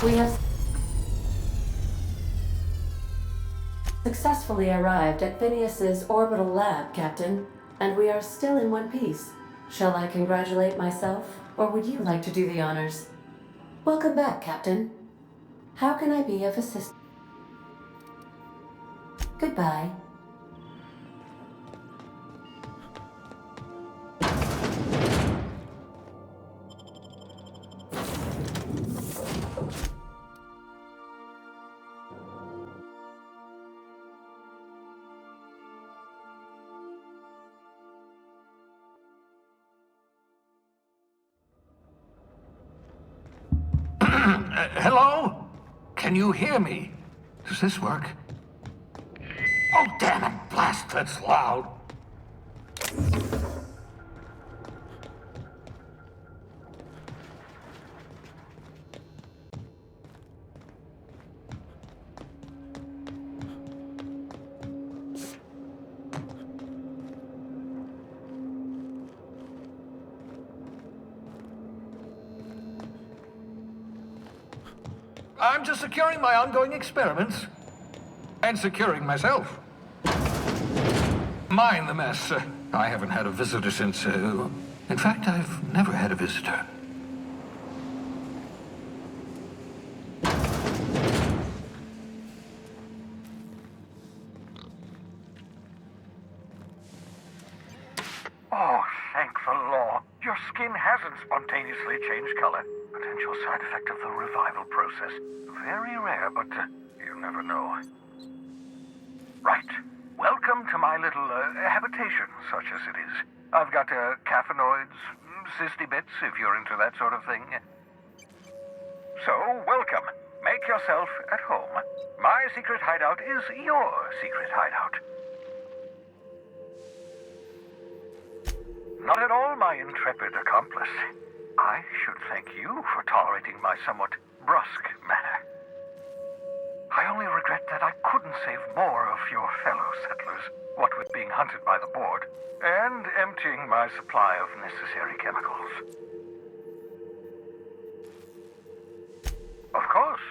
We have successfully arrived at Phineas's orbital lab, Captain, and we are still in one piece. Shall I congratulate myself, or would you like to do the honors? Welcome back, Captain. How can I be of assistance? Goodbye. Hello? Can you hear me? Does this work? Oh, damn it! Blast, that's loud. I'm just securing my ongoing experiments. And securing myself. Mind the mess. I haven't had a visitor since, in fact, I've never had a visitor. Oh, thank the law. Your skin hasn't spontaneously changed color. Potential side effect of the revival process. Very rare, but you never know. Right. Welcome to my little habitation, such as it is. I've got caffeinoids, cysty bits, if you're into that sort of thing. So, welcome. Make yourself at home. My secret hideout is your secret hideout. Not at all, my intrepid accomplice. I should thank you for tolerating my somewhat brusque manner. I only regret that I couldn't save more of your fellow settlers, what with being hunted by the board, and emptying my supply of necessary chemicals. Of course.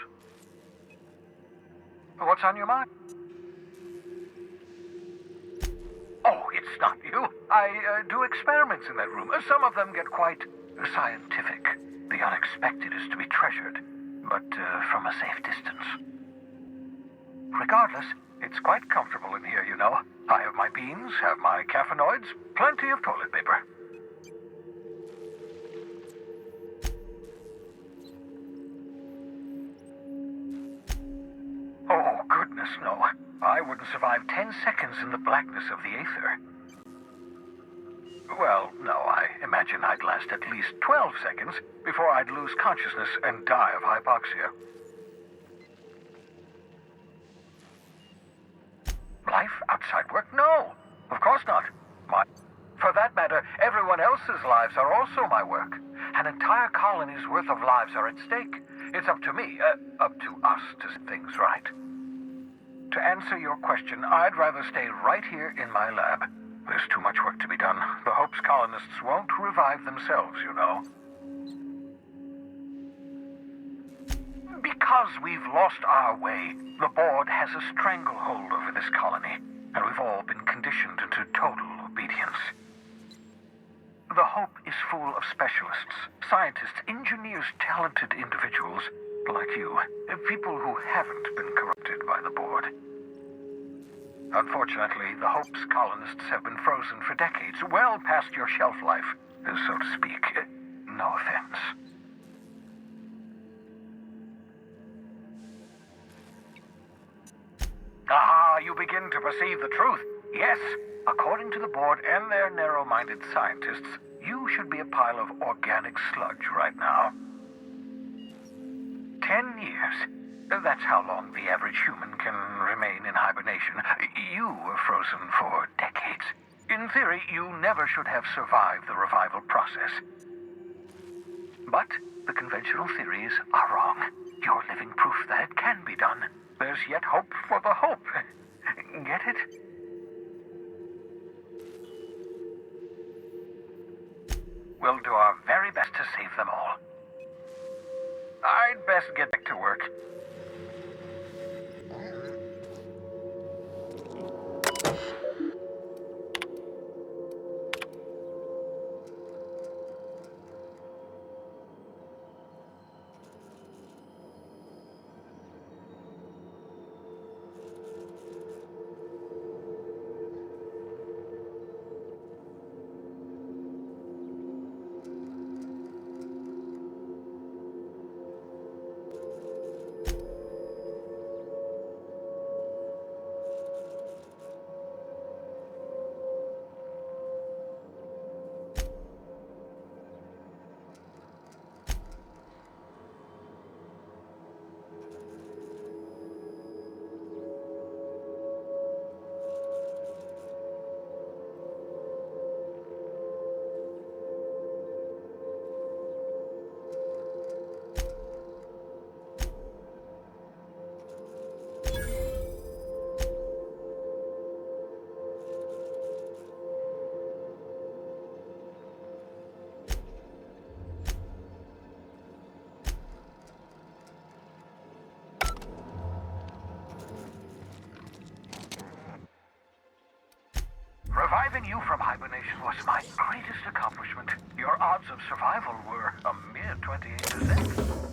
What's on your mind? Oh, it's not you. I do experiments in that room. Some of them get quite scientific. The unexpected is to be treasured, but from a safe distance. Regardless, it's quite comfortable in here, you know. I have my beans, have my caffeinoids, plenty of toilet paper. Oh, goodness, no. I wouldn't survive 10 seconds in the blackness of the aether. Well, no, I imagine I'd last at least 12 seconds before I'd lose consciousness and die of hypoxia. Life outside work? No, of course not. For that matter, everyone else's lives are also my work. An entire colony's worth of lives are at stake. It's up to me, up to us to set things right. To answer your question, I'd rather stay right here in my lab. There's too much work to be done. The Hope's colonists won't revive themselves, you know. Because we've lost our way, the board has a stranglehold over this colony, and we've all been conditioned into total obedience. The Hope is full of specialists, scientists, engineers, talented individuals like you, people who haven't been corrupted by the board. Unfortunately, the Hope's colonists have been frozen for decades, well past your shelf life, so to speak. No offense. Ah, you begin to perceive the truth. Yes, according to the board and their narrow-minded scientists, you should be a pile of organic sludge right now. 10 years. That's how long the average human can remain in hibernation. You were frozen for decades. In theory, you never should have survived the revival process. But the conventional theories are wrong. You're living proof that it can be done. There's yet hope for the Hope. Get it? We'll do our very best to save them all. I'd bet best get back to work. Reviving you from hibernation was my greatest accomplishment. Your odds of survival were a mere 28%.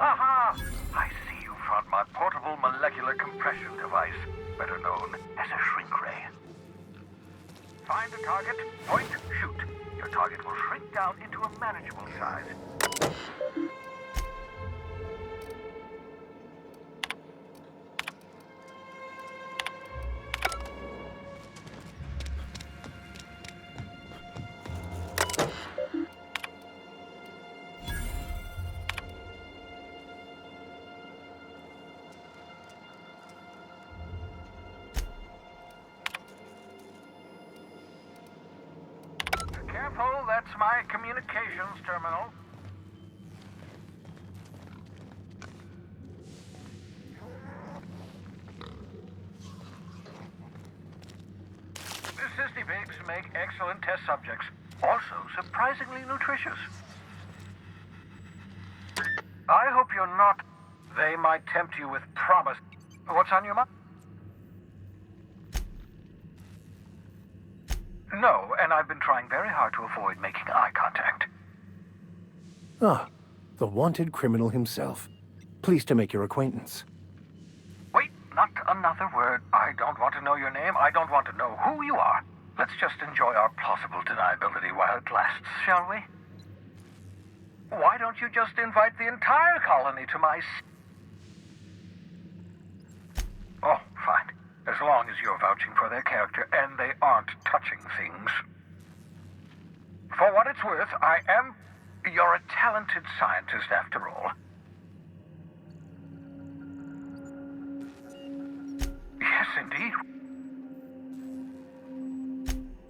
Aha! I see you found my portable molecular compression device, better known as a shrink ray. Find a target, point, shoot. Your target will shrink down into a manageable size. Careful, that's my communications terminal. The Cysty pigs make excellent test subjects. Also surprisingly nutritious. I hope you're not... They might tempt you with promise. What's on your mind? No, and I've been trying very hard to avoid making eye contact. Ah, the wanted criminal himself. Pleased to make your acquaintance. Wait, not another word. I don't want to know your name. I don't want to know who you are. Let's just enjoy our plausible deniability while it lasts, shall we? Why don't you just invite the entire colony to my... Oh, fine. As long as you're vouching for their character and they aren't touching things. For what it's worth, you're a talented scientist after all. Yes, indeed.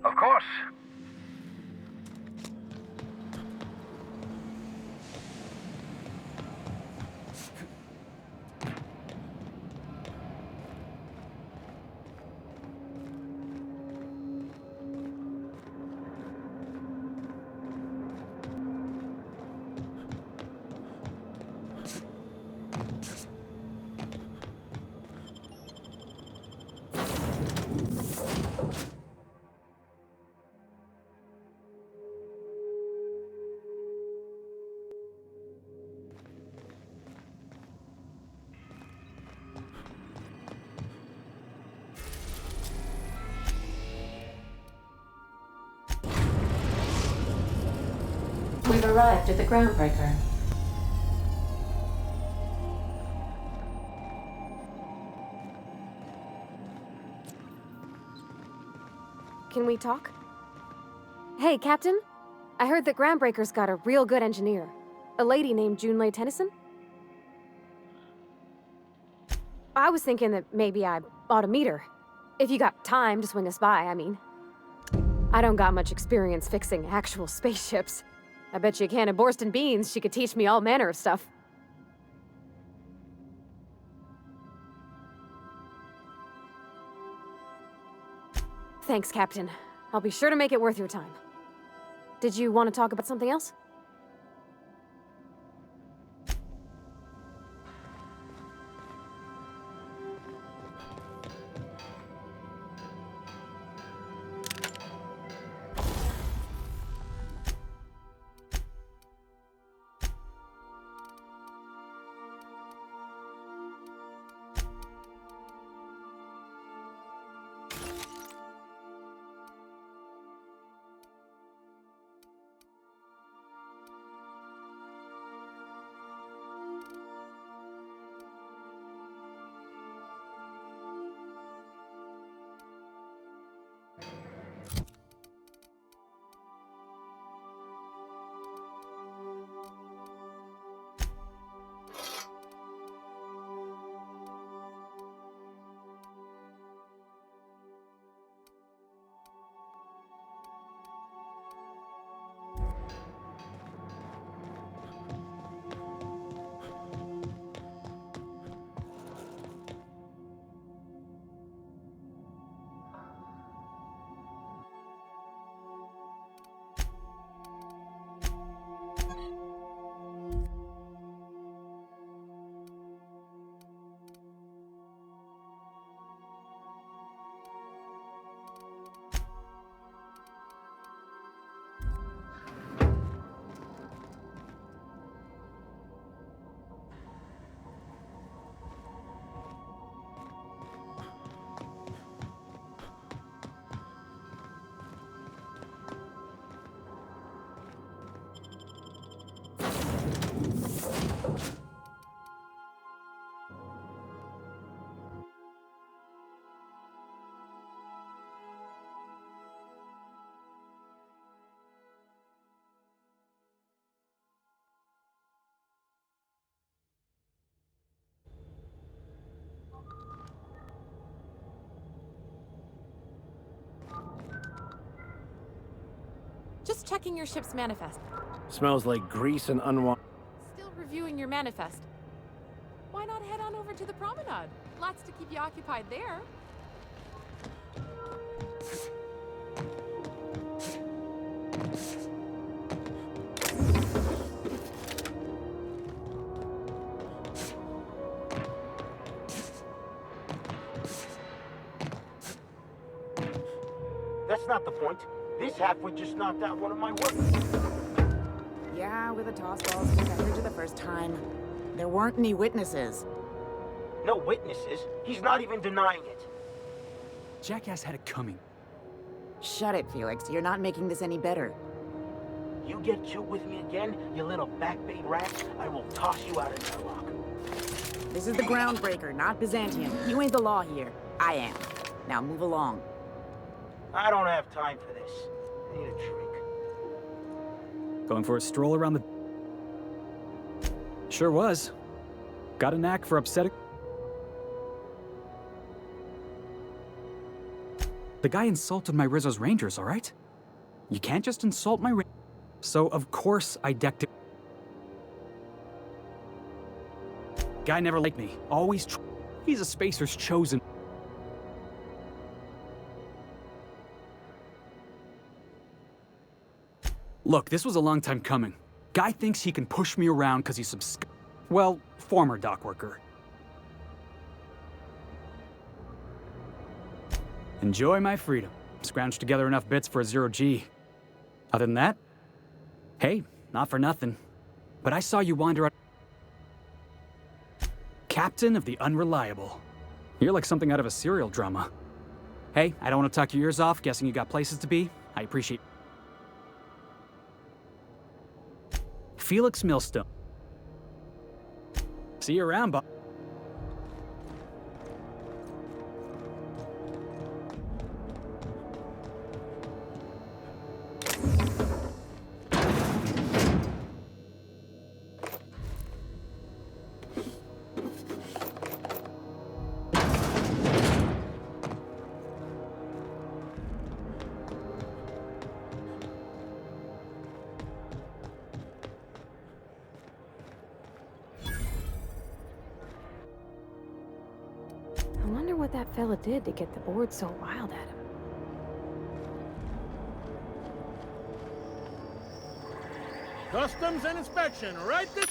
Of course. We've arrived at the Groundbreaker. Can we talk? Hey, Captain. I heard that Groundbreaker's got a real good engineer. A lady named Junlei Tennyson. I was thinking that maybe I ought to meet her. If you got time to swing us by, I mean. I don't got much experience fixing actual spaceships. I bet you a can of Borston beans she could teach me all manner of stuff. Thanks, Captain. I'll be sure to make it worth your time. Did you want to talk about something else? Just checking your ship's manifest. Smells like grease and unwashed. Still reviewing your manifest. Why not head on over to the promenade? Lots to keep you occupied there. That's not the point. This halfwit just knocked out one of my workers. Yeah, with a toss ball stick, I heard you the first time. There weren't any witnesses. No witnesses. He's not even denying it. Jackass had it coming. Shut it, Felix. You're not making this any better. You get chilled with me again, you little backbait rat, I will toss you out of airlock. This is the Groundbreaker, not Byzantium. You ain't the law here. I am. Now move along. I don't have time for this. I need a drink. Going for a stroll around the... Sure was. Got a knack for upsetting... The guy insulted my Rizzo's Rangers, alright? You can't just insult my So, of course, I decked it. Guy never liked me. Always He's a Spacer's chosen. Look, this was a long time coming. Guy thinks he can push me around because he's some well, former dock worker. Enjoy my freedom. Scrounged together enough bits for a 0G. Other than that, hey, not for nothing. But I saw you wander out. Captain of the Unreliable. You're like something out of a serial drama. Hey, I don't want to talk your ears off, guessing you got places to be. I appreciate... Felix Millstone. See you around, Bob. I wonder what that fella did to get the board so wild at him. Customs and inspection, right this...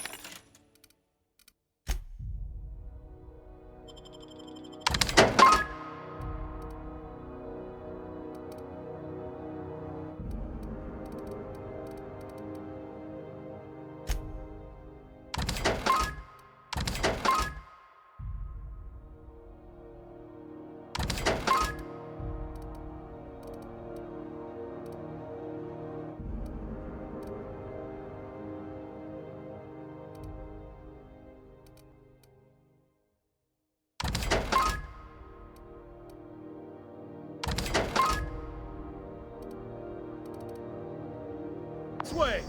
way.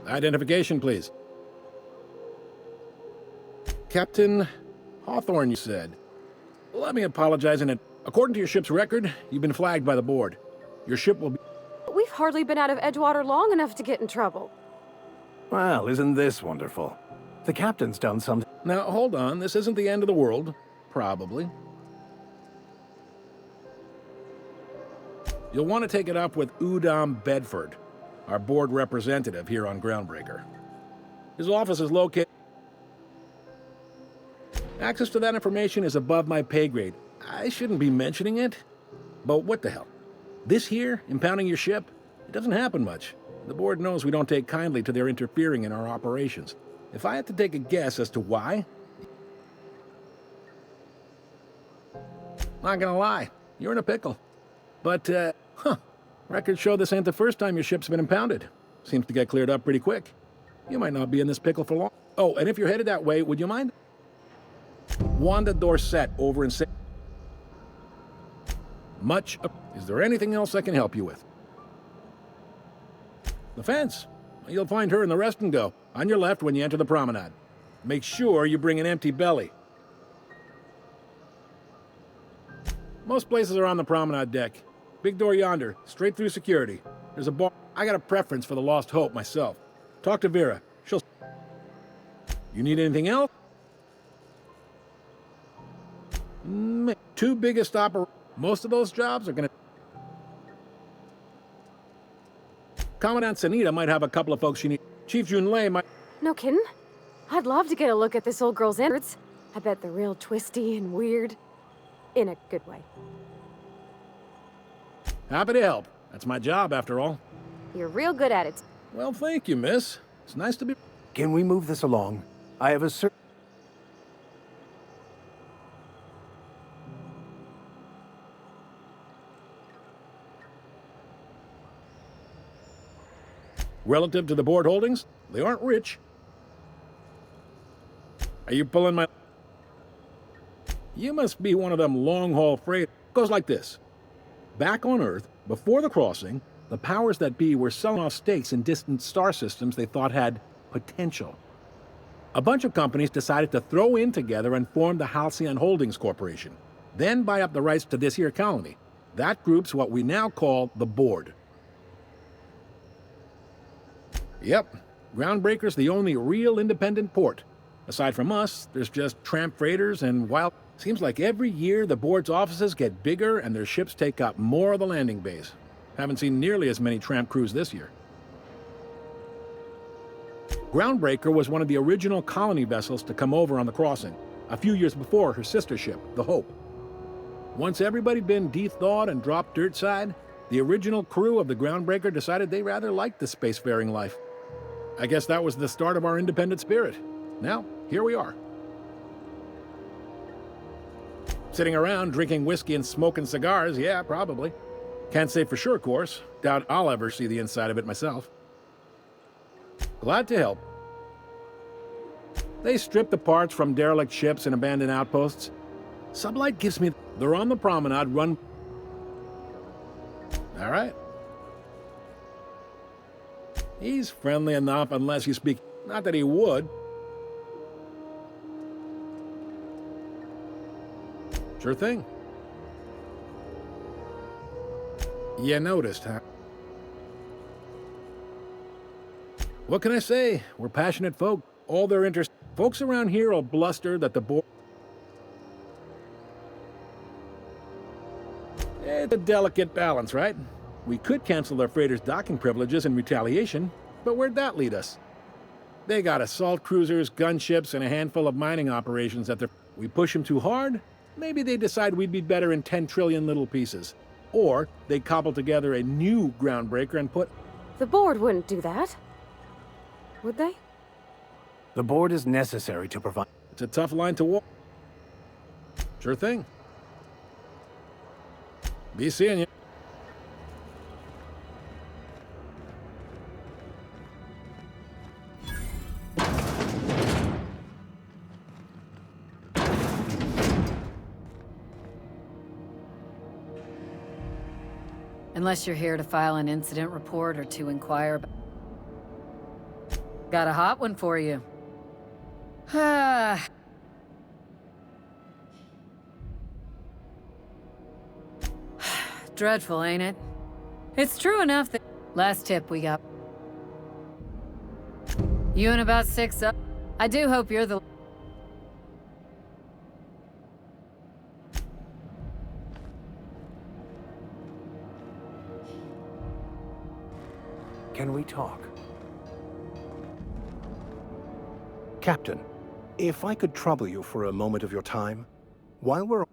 Identification, please. Captain Hawthorne, you said. Let me apologize in it. According to your ship's record, you've been flagged by the board. Your ship will be... We've hardly been out of Edgewater long enough to get in trouble. Well, isn't this wonderful? The captain's done something. Now, hold on. This isn't the end of the world. Probably. You'll want to take it up with Udom Bedford, our board representative here on Groundbreaker. His office is located... Access to that information is above my pay grade. I shouldn't be mentioning it, but what the hell? This here, impounding your ship, it doesn't happen much. The board knows we don't take kindly to their interfering in our operations. If I had to take a guess as to why... Not gonna lie, you're in a pickle. But, records show this ain't the first time your ship's been impounded. Seems to get cleared up pretty quick. You might not be in this pickle for long. Oh, and if you're headed that way, would you mind? Wanda Dorset over in... Much... Is there anything else I can help you with? The fence. You'll find her in the rest and go, on your left when you enter the promenade. Make sure you bring an empty belly. Most places are on the promenade deck. Big door yonder, straight through security. There's a bar. I got a preference for the Lost Hope myself. Talk to Vera. She'll... You need anything else? Two biggest Most of those jobs are gonna... Commandant Sanita might have a couple of folks you need. Chief Junlei might... No kidding? I'd love to get a look at this old girl's innards. I bet they're real twisty and weird. In a good way. Happy to help. That's my job, after all. You're real good at it. Well, thank you, miss. It's nice to be... Can we move this along? I have a Relative to the board holdings, they aren't rich. Are you pulling my... You must be one of them long-haul freight... Goes like this. Back on Earth, before the crossing, the powers that be were selling off stakes in distant star systems they thought had potential. A bunch of companies decided to throw in together and form the Halcyon Holdings Corporation, then buy up the rights to this here colony. That group's what we now call the Board. Yep, Groundbreaker's the only real independent port. Aside from us, there's just tramp freighters and wild... Seems like every year the Board's offices get bigger and their ships take up more of the landing bays. Haven't seen nearly as many tramp crews this year. Groundbreaker was one of the original colony vessels to come over on the crossing, a few years before her sister ship, the Hope. Once everybody'd been de-thawed and dropped dirtside, the original crew of the Groundbreaker decided they rather liked the spacefaring life. I guess that was the start of our independent spirit. Now, here we are. Sitting around drinking whiskey and smoking cigars, yeah, probably. Can't say for sure, of course. Doubt I'll ever see the inside of it myself. Glad to help. They strip the parts from derelict ships and abandoned outposts. Sublight gives me... They're on the promenade run... All right. He's friendly enough unless you speak... Not that he would. Sure thing. You noticed, huh? What can I say? We're passionate folk. All their interest... Folks around here will bluster that the Board... It's a delicate balance, right? We could cancel their freighters' docking privileges in retaliation, but where'd that lead us? They got assault cruisers, gunships, and a handful of mining operations that they're... We push them too hard? Maybe they decide we'd be better in 10 trillion little pieces. Or they cobble together a new Groundbreaker and put... The Board wouldn't do that. Would they? The Board is necessary to provide... It's a tough line to walk. Sure thing. Be seeing you. Unless you're here to file an incident report or to inquire about... Got a hot one for you. Dreadful, ain't it? It's true enough that... Last tip we got. You and about 6 up. I do hope you're the... Can we talk? Captain, if I could trouble you for a moment of your time, while we're...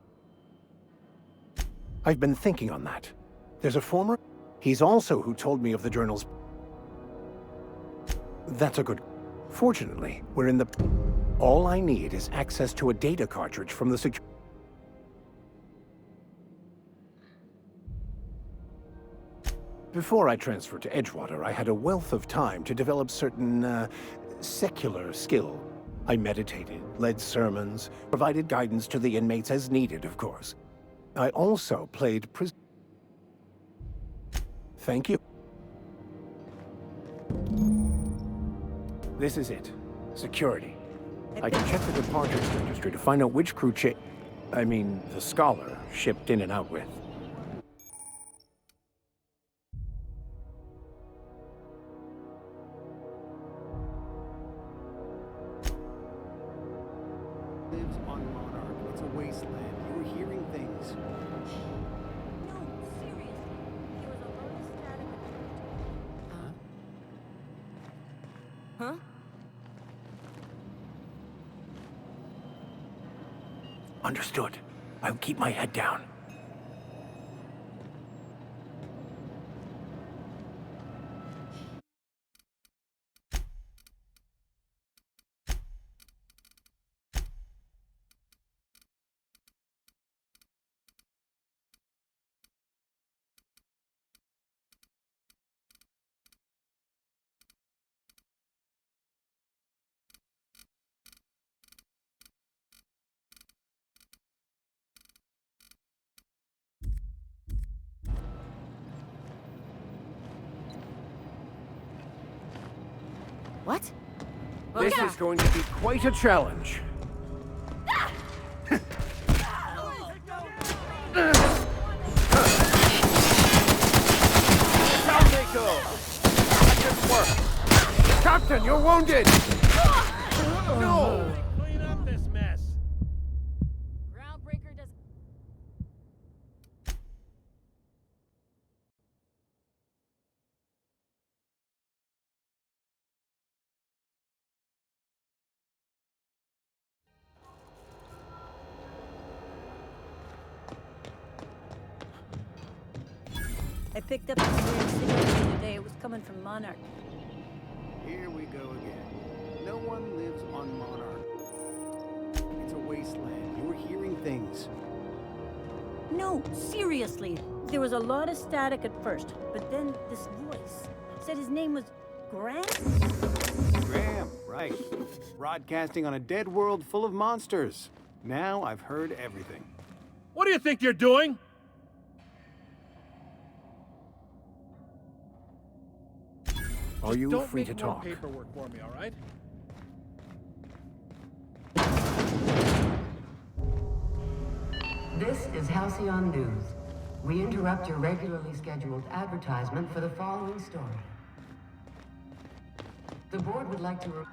I've been thinking on that. There's a former... He's also who told me of the journal's... That's a good... Fortunately, we're in the... All I need is access to a data cartridge from the Before I transferred to Edgewater, I had a wealth of time to develop certain, secular skill. I meditated, led sermons, provided guidance to the inmates as needed, of course. I also played Thank you. This is it. Security. I can check the departures registry to find out which crew the Scholar shipped in and out with. Lives on Monarch. It's a wasteland. You were hearing things. No, seriously. There was a lot of static. Huh? Understood. I'll keep my head down. What? This is going to be quite a challenge. Down they go! That didn't work! Captain, you're wounded! No! Clean up this mess. Groundbreaker does. I picked up this weird signal the other day. It was coming from Monarch. Here we go again. No one lives on Monarch. It's a wasteland. You're hearing things. No, seriously. There was a lot of static at first, but then this voice said his name was Graham? Graham, right. Broadcasting on a dead world full of monsters. Now I've heard everything. What do you think you're doing? Are you Don't free make to more talk? paperwork for me, all right? This is Halcyon News. We interrupt your regularly scheduled advertisement for the following story. The board would like to...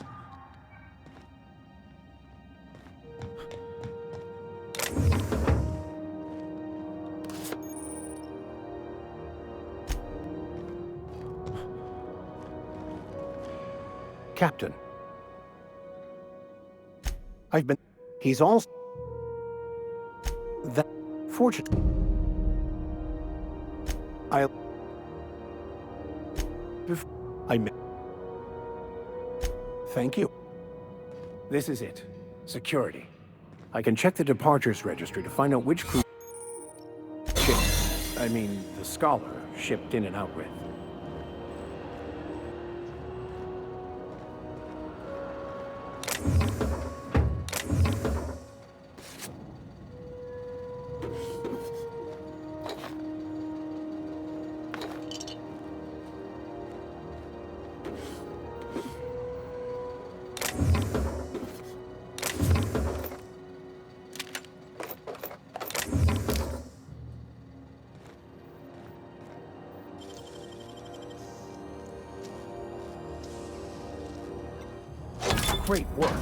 Captain. I've been... He's also... That... Fortunate. I met... Thank you. This is it. Security. I can check the departures registry to find out which crew... the Scholar shipped in and out with. Great work.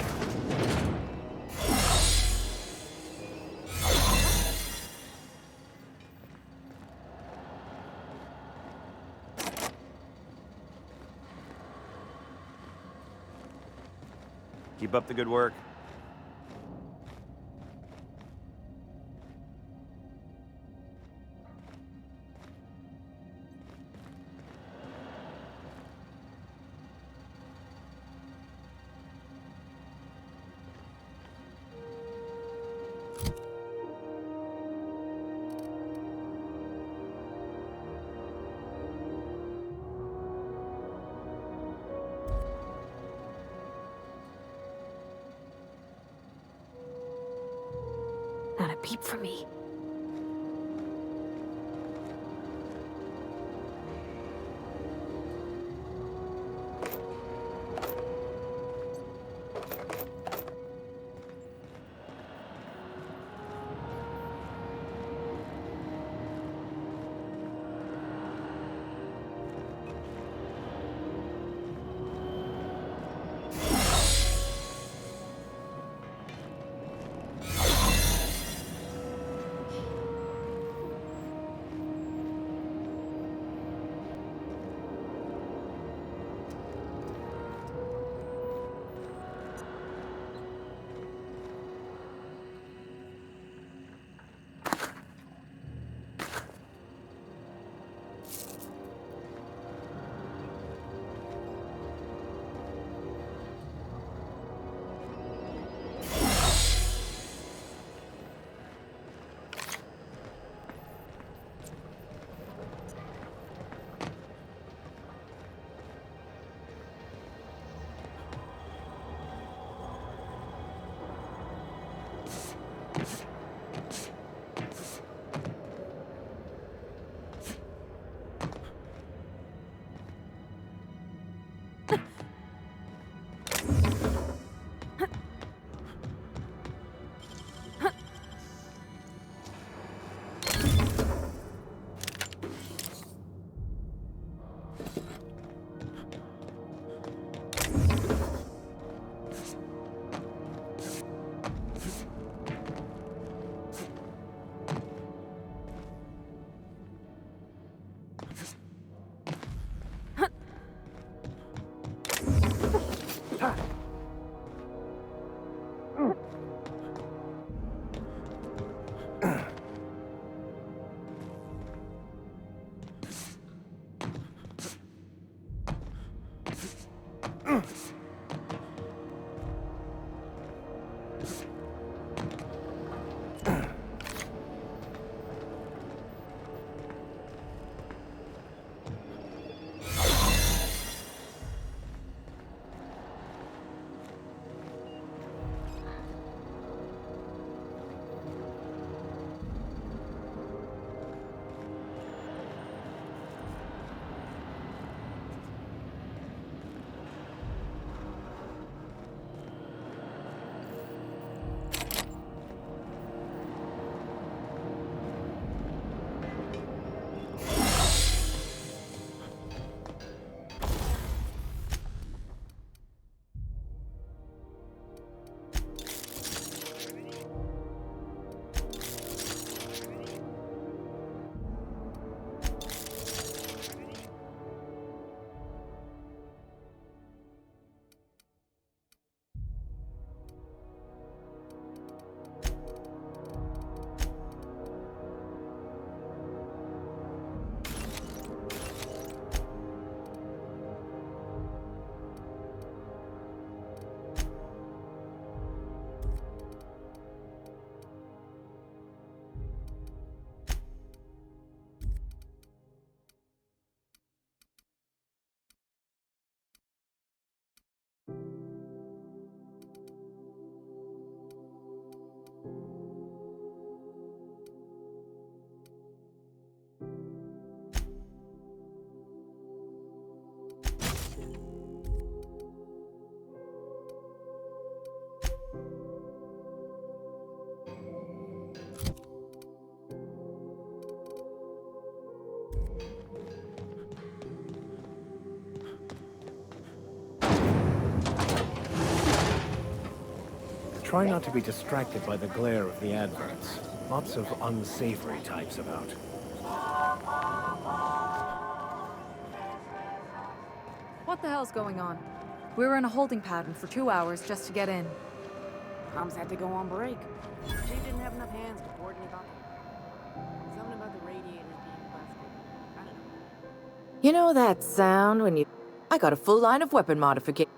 Keep up the good work. Not a peep from me. Try not to be distracted by the glare of the adverts. Lots of unsavory types about. What the hell's going on? We were in a holding pattern for 2 hours just to get in. Comms had to go on break. She didn't have enough hands to coordinate about them. Something about the radiators being busted. I don't know. You know that sound when you... I got a full line of weapon modification.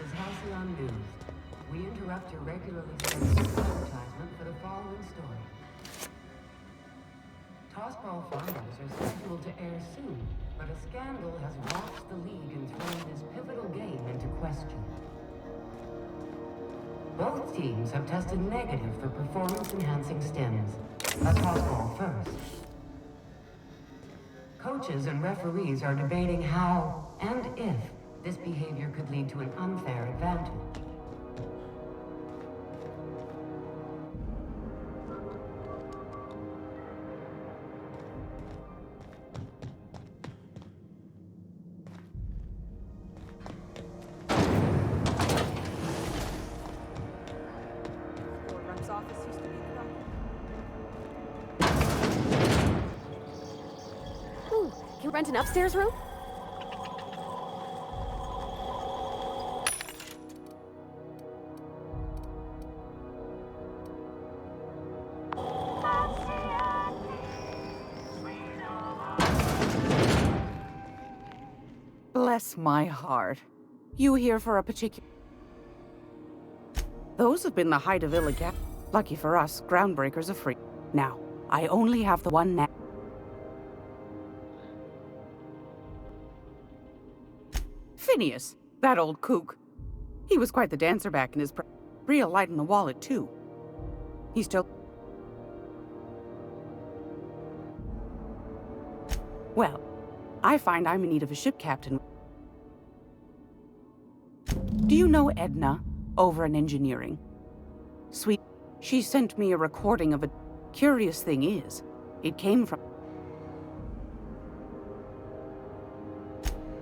is Halcyon News. We interrupt your regularly scheduled advertisement for the following story. Tossball finals are scheduled to air soon, but a scandal has rocked the league and thrown this pivotal game into question. Both teams have tested negative for performance-enhancing stims. A tossball first. Coaches and referees are debating how and if this behavior could lead to an unfair advantage. Rep's office used to be the Ooh, can we rent an upstairs room? Bless my heart. You here for a particular... Those have been the height of illegality. Lucky for us, Groundbreakers are free. Now, I only have the one now. Phineas, that old kook. He was quite the dancer back in his real light in the wallet, too. He's still... Well, I find I'm in need of a ship captain. Do you know Edna, over in engineering? Sweet, she sent me a recording of a... Curious thing is, it came from...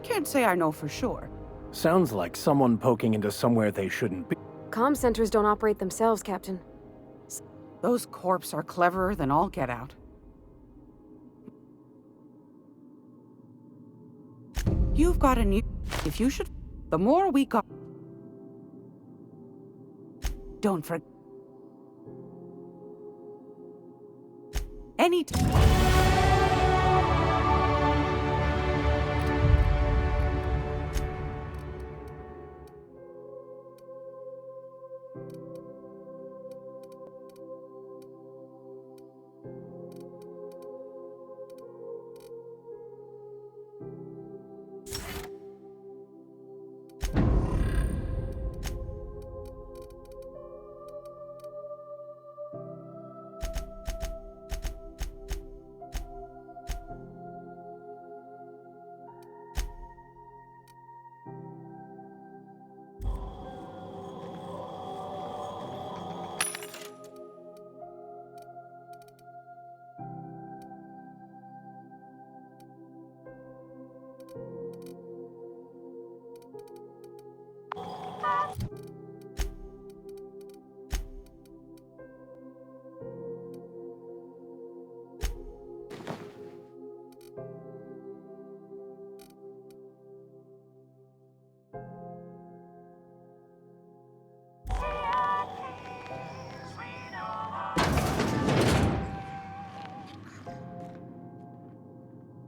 Can't say I know for sure. Sounds like someone poking into somewhere they shouldn't be. Comm centers don't operate themselves, Captain. Those corps are cleverer than all get out. You've got a new... If you should... The more we got... Don't forget... Any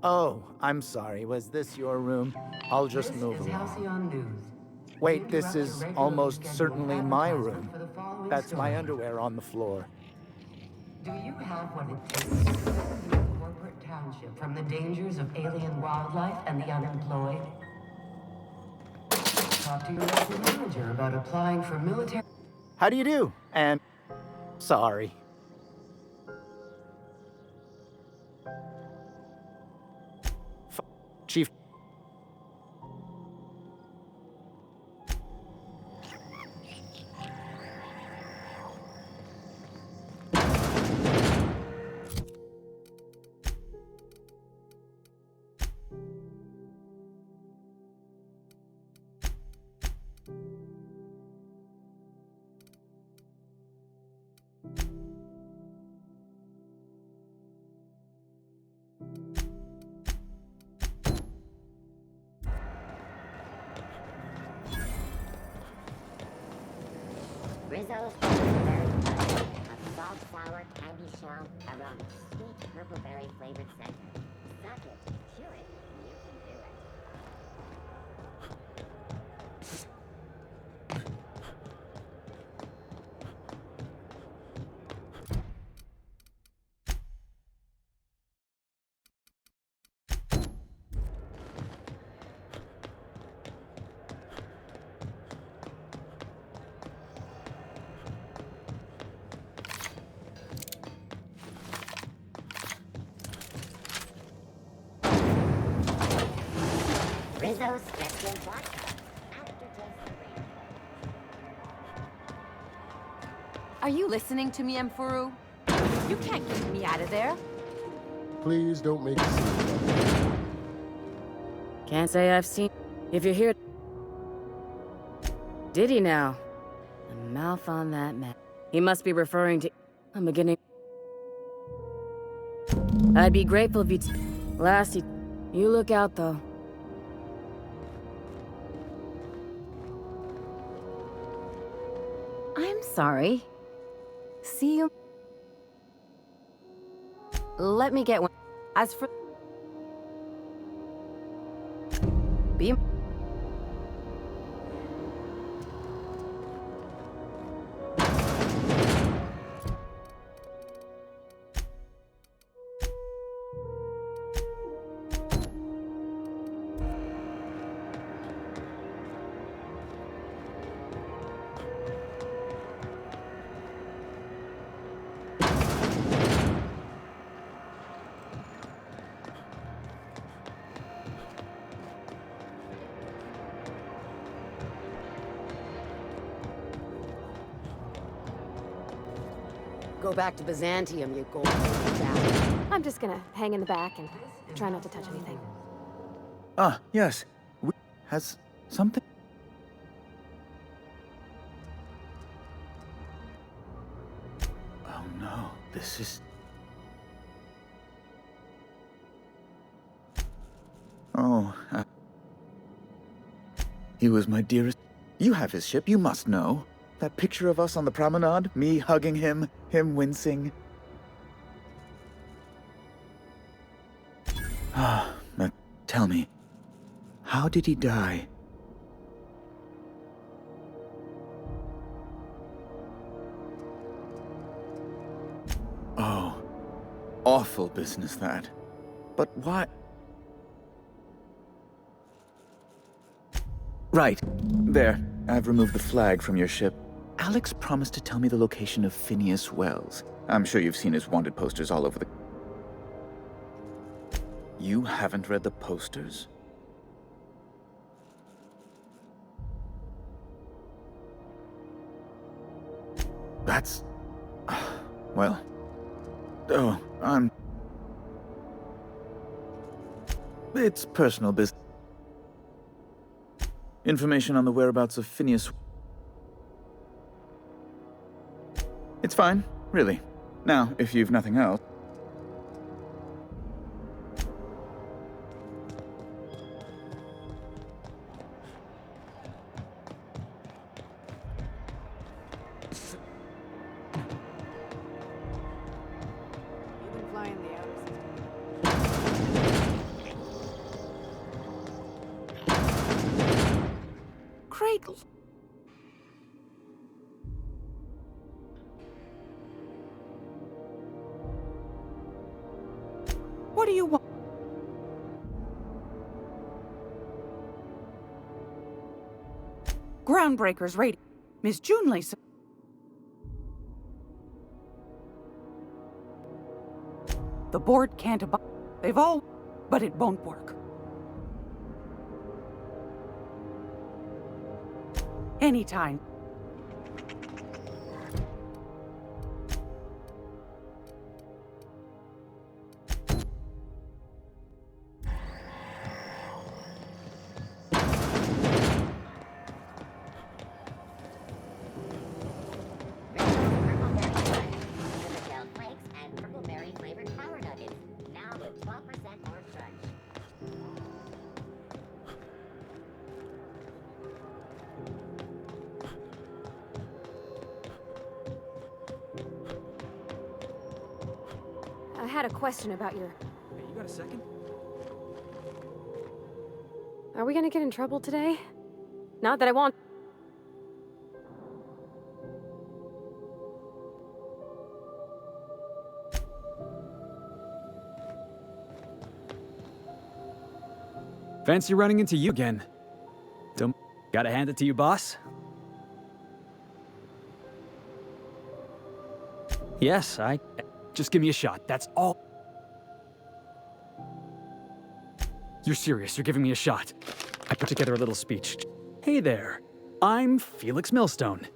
Oh, I'm sorry. Was this your room? I'll just move This is along. Halcyon News. Wait, this is Regularly almost scheduled certainly my advertisement room. for the following That's my story. underwear on the floor. Do you have what it takes to protect your corporate township from the dangers of alien wildlife and the unemployed? Talk to your local manager about applying for military... How do you do? And sorry. Chief. Rizzo's berry pie, a salt sour candy shell aroma, sweet purple berry flavored center. Suck it, chew it, you can do it. Rizzo's Special Vodka. Are you listening to me, Emfuru? You can't get me out of there. Please don't make a scene. Can't say I've seen. If you're here. Did he now? The mouth on that man. He must be referring to. I'm beginning. I'd be grateful if you'd. Lassie, you look out though. I'm sorry. See you. Let me get one. As for. Be. Go back to Byzantium, you gold. I'm just gonna hang in the back and try not to touch anything. Ah, yes. Has something... Oh no, this is... Oh, he was my dearest... You have his ship, you must know. That picture of us on the promenade, me hugging him, him wincing. Ah, but tell me, how did he die? Oh, awful business that. But why? Right, there. I've removed the flag from your ship. Alex promised to tell me the location of Phineas Wells. I'm sure you've seen his wanted posters all over the... You haven't read the posters? That's... Well... Oh, It's personal business. Information on the whereabouts of Phineas... It's fine, really. Now, if you've nothing else... You've been flying the outer system. Cradle. What do you want? Groundbreakers radio. Miss Junley. The board can't abide. They've all, but it won't work. Anytime. I had a question about your... Hey, you got a second? Are we gonna get in trouble today? Not that I want... Fancy running into you again. Don't... Gotta hand it to you, boss. Yes, Just give me a shot, that's all. You're serious, you're giving me a shot. I put together a little speech. Hey there, I'm Felix Millstone.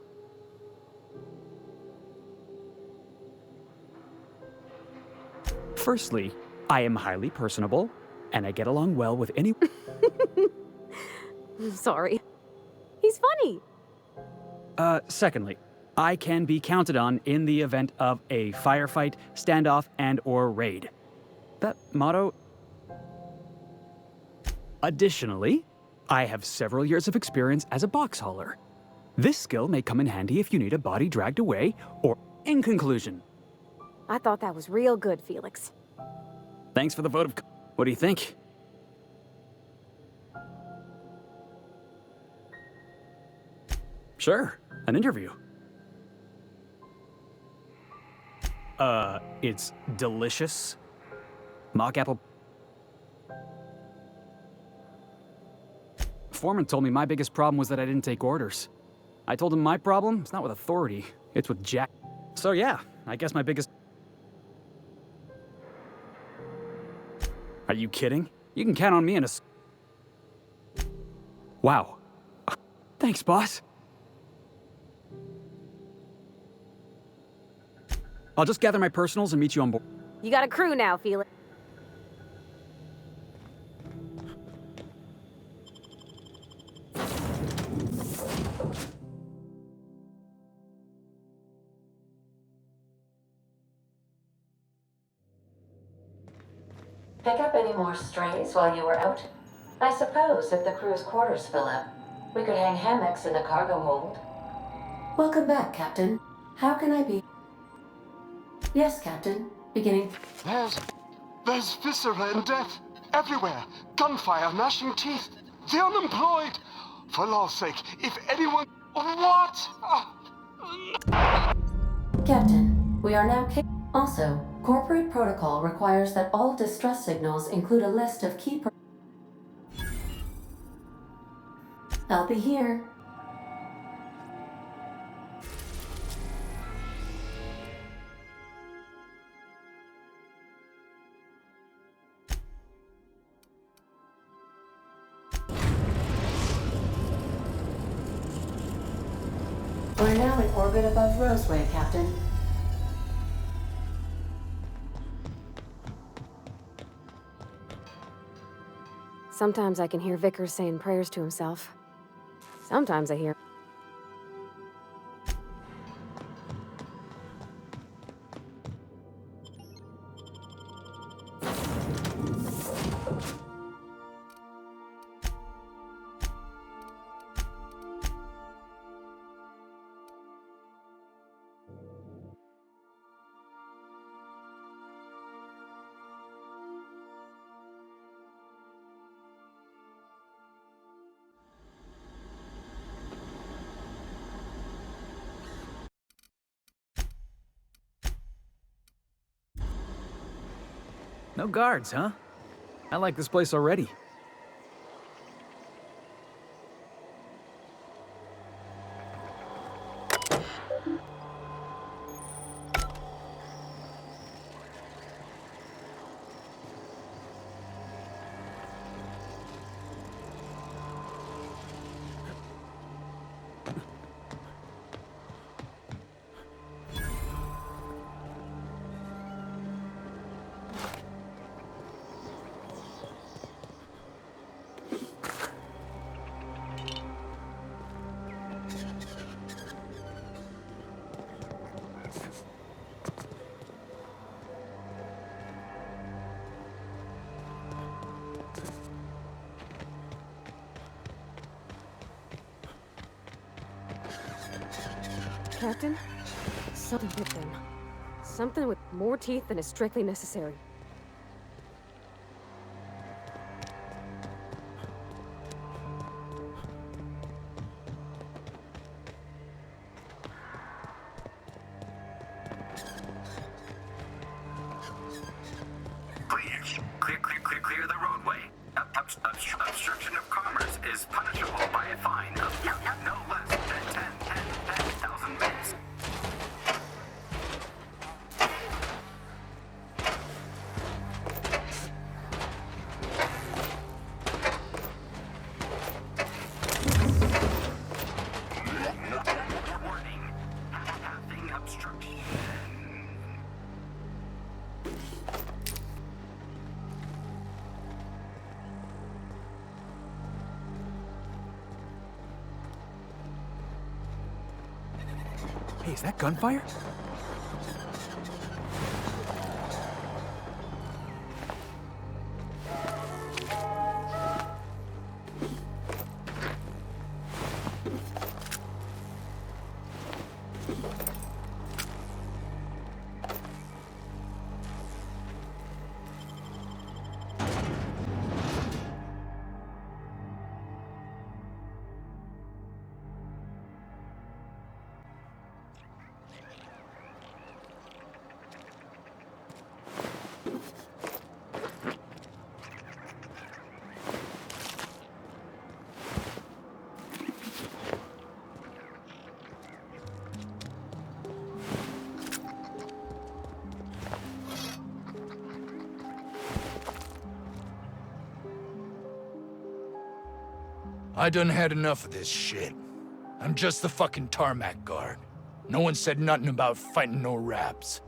Firstly, I am highly personable, and I get along well with any... Sorry. He's funny. Secondly, I can be counted on in the event of a firefight, standoff, and/or raid. That motto... Additionally, I have several years of experience as a box hauler. This skill may come in handy if you need a body dragged away, or... In conclusion... I thought that was real good, Felix. Thanks for the vote of... What do you think? Sure, an interview. It's delicious. Mock apple... Foreman told me my biggest problem was that I didn't take orders. I told him my problem is not with authority, it's with Jack. So yeah, I guess my biggest... Are you kidding? You can count on me in a... Wow. Thanks, boss. I'll just gather my personals and meet you on board. You got a crew now, Felix. Pick up any more strays while you were out? I suppose if the crew's quarters fill up, we could hang hammocks in the cargo hold. Welcome back, Captain. How can I be? Yes, Captain. Beginning. There's viscera and death everywhere. Gunfire, gnashing teeth. The unemployed. For law's sake, if anyone... What? Captain, we are now... Also, corporate protocol requires that all distress signals include a list of key... I'll be here. We're now in orbit above Roseway, Captain. Sometimes I can hear Vickers saying prayers to himself. Sometimes I hear... No guards, huh? I like this place already. Captain? Something with them. Something with more teeth than is strictly necessary. Please, clear the roadway. Obstruction of commerce is punishable by a fine of no less than 10,000 bits. Hey, is that gunfire? I done had enough of this shit. I'm just the fucking tarmac guard. No one said nothing about fighting no raps.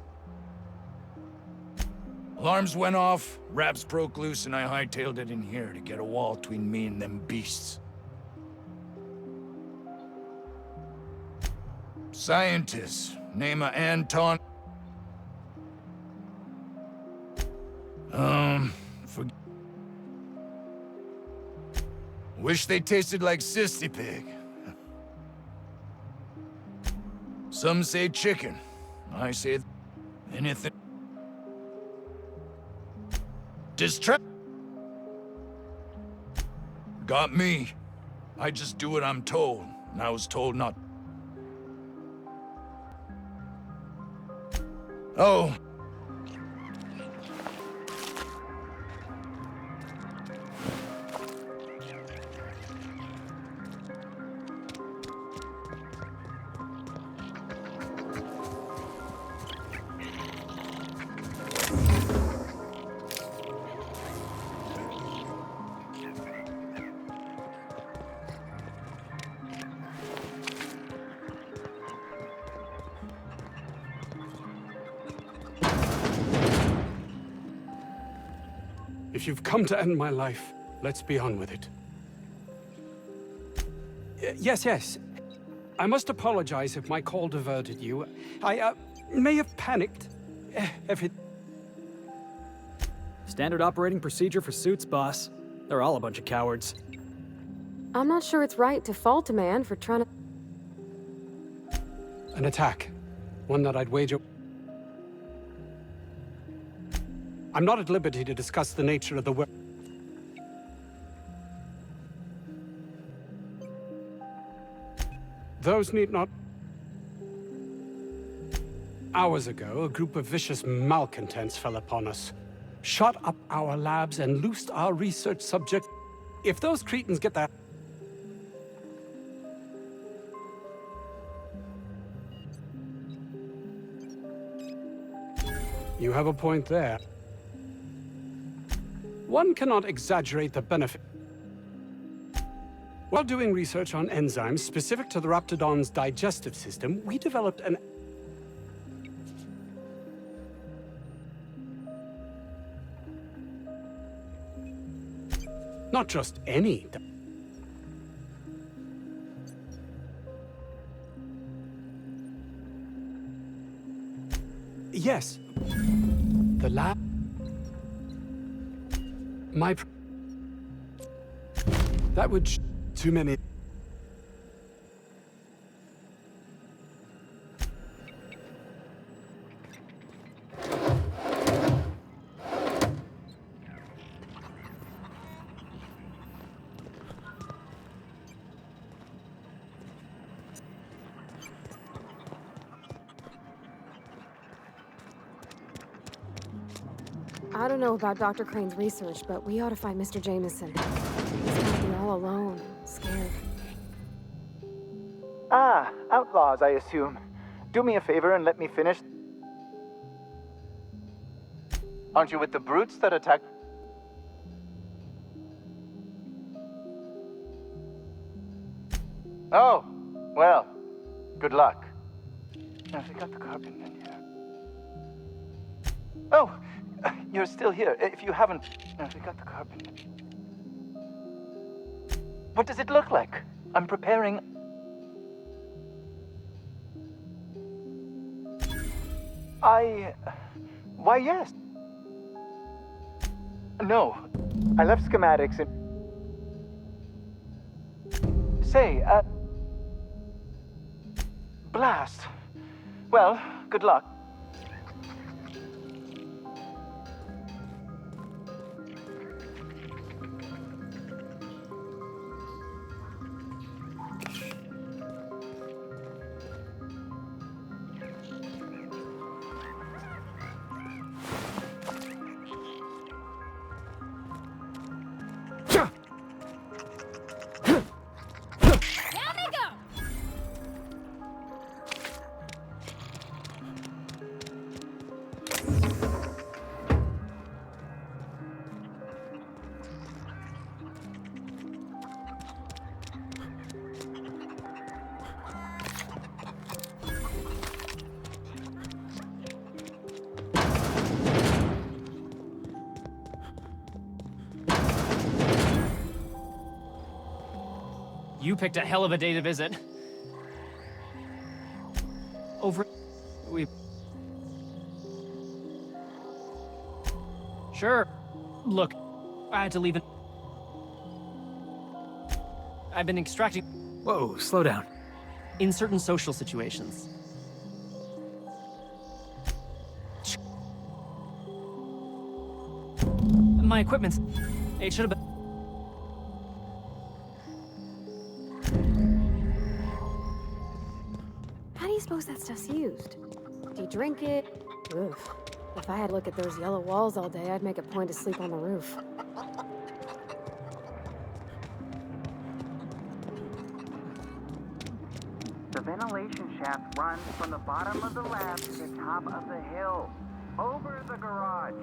Alarms went off, raps broke loose, and I hightailed it in here to get a wall between me and them beasts. Scientist, name of Anton... Wish they tasted like Sissy Pig. Some say chicken. I say anything. Distract. Got me. I just do what I'm told, and I was told not. Oh. If you've come to end my life, let's be on with it. Yes. I must apologize if my call diverted you. I may have panicked. Standard operating procedure for suits, boss. They're all a bunch of cowards. I'm not sure it's right to fault a man for trying to... An attack. One that I'd wager... I'm not at liberty to discuss the nature of the work. Those need not... Hours ago, a group of vicious malcontents fell upon us, shot up our labs and loosed our research subject. If those cretins get that... You have a point there. One cannot exaggerate the benefit. While doing research on enzymes specific to the Raptidon's digestive system, we developed an... Not just any... Yes. The lab... That would... Too many... I don't know about Dr. Crane's research, but we ought to find Mr. Jameson. He's gotta be all alone, scared. Ah, outlaws, I assume. Do me a favor and let me finish. Aren't you with the brutes that attacked? Oh, well, good luck. Now, we got the carpet in here. Oh, you're still here. If you haven't... No, we got the carpet. What does it look like? I'm preparing... Why, yes. No, I left schematics and... Say, Blast. Well, good luck. You picked a hell of a day to visit. Sure. Look, I had to leave it. I've been extracting... Whoa, slow down. In certain social situations. My equipment's... It should have been... How do you suppose that stuff's used? Do you drink it? Ugh. If I had to look at those yellow walls all day, I'd make a point to sleep on the roof. The ventilation shaft runs from the bottom of the lab to the top of the hill, over the garage.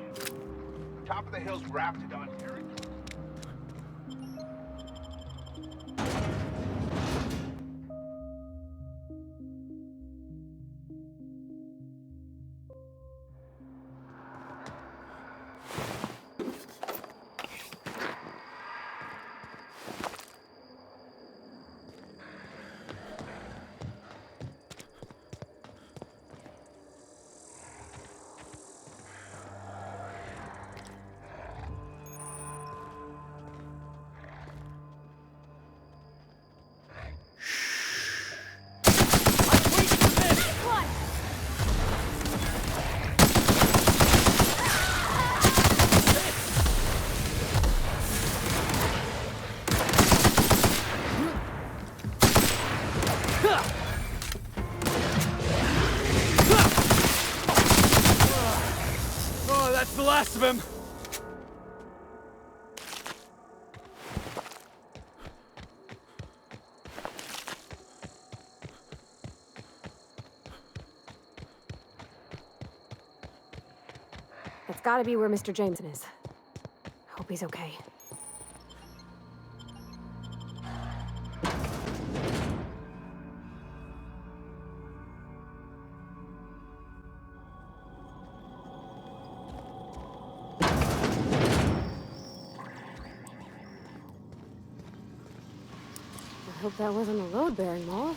Top of the hill's rafted on Eric. Oh, that's the last of him! It's gotta be where Mr. Jameson is. Hope he's okay. I hope that wasn't a load-bearing mall.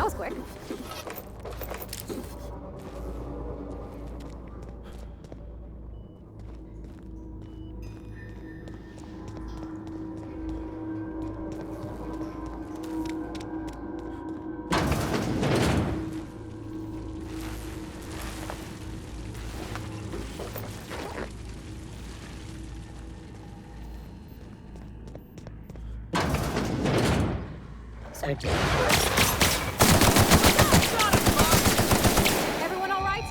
was quick. Searching. Everyone all right?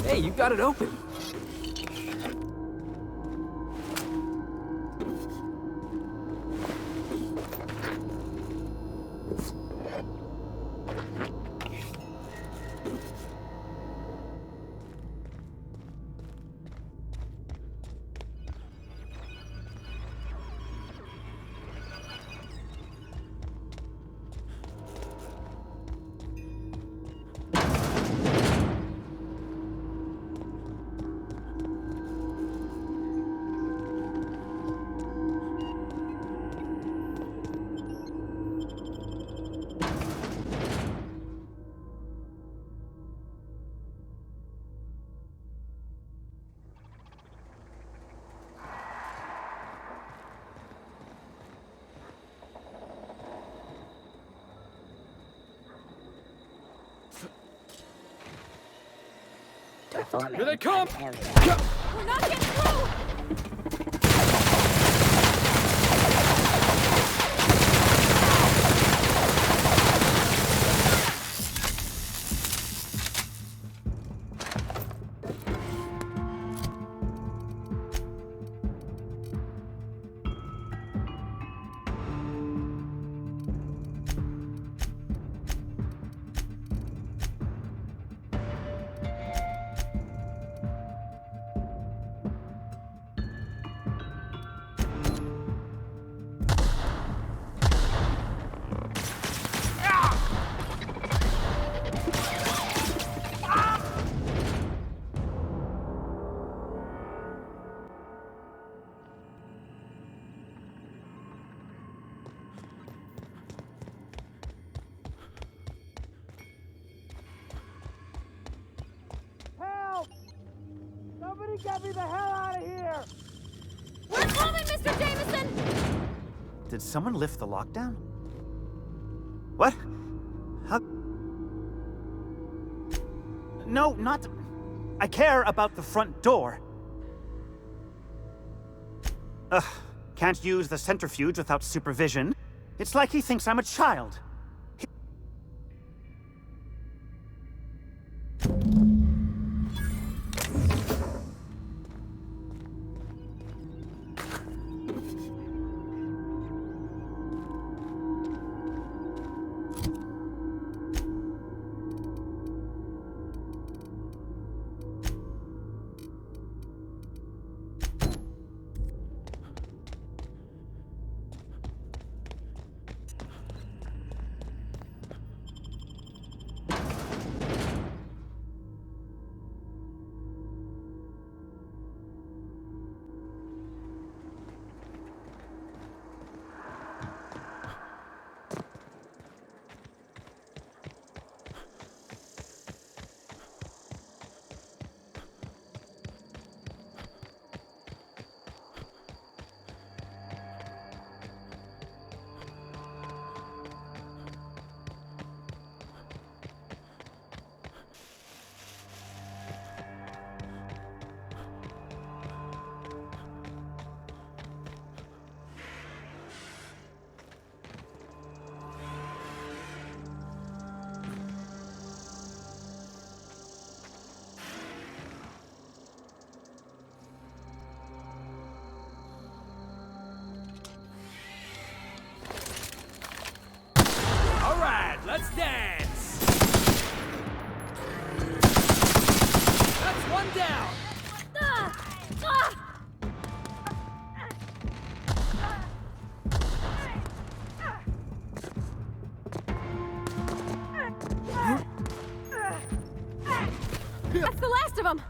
Hey, you got it open. Here they come! We're not getting through! get me the hell out of here! We're coming, Mr. Jameson! Did someone lift the lockdown? What? How? No, not... I care about the front door. Ugh, can't use the centrifuge without supervision. It's like he thinks I'm a child. Let's dance! That's one down! That's the last of them!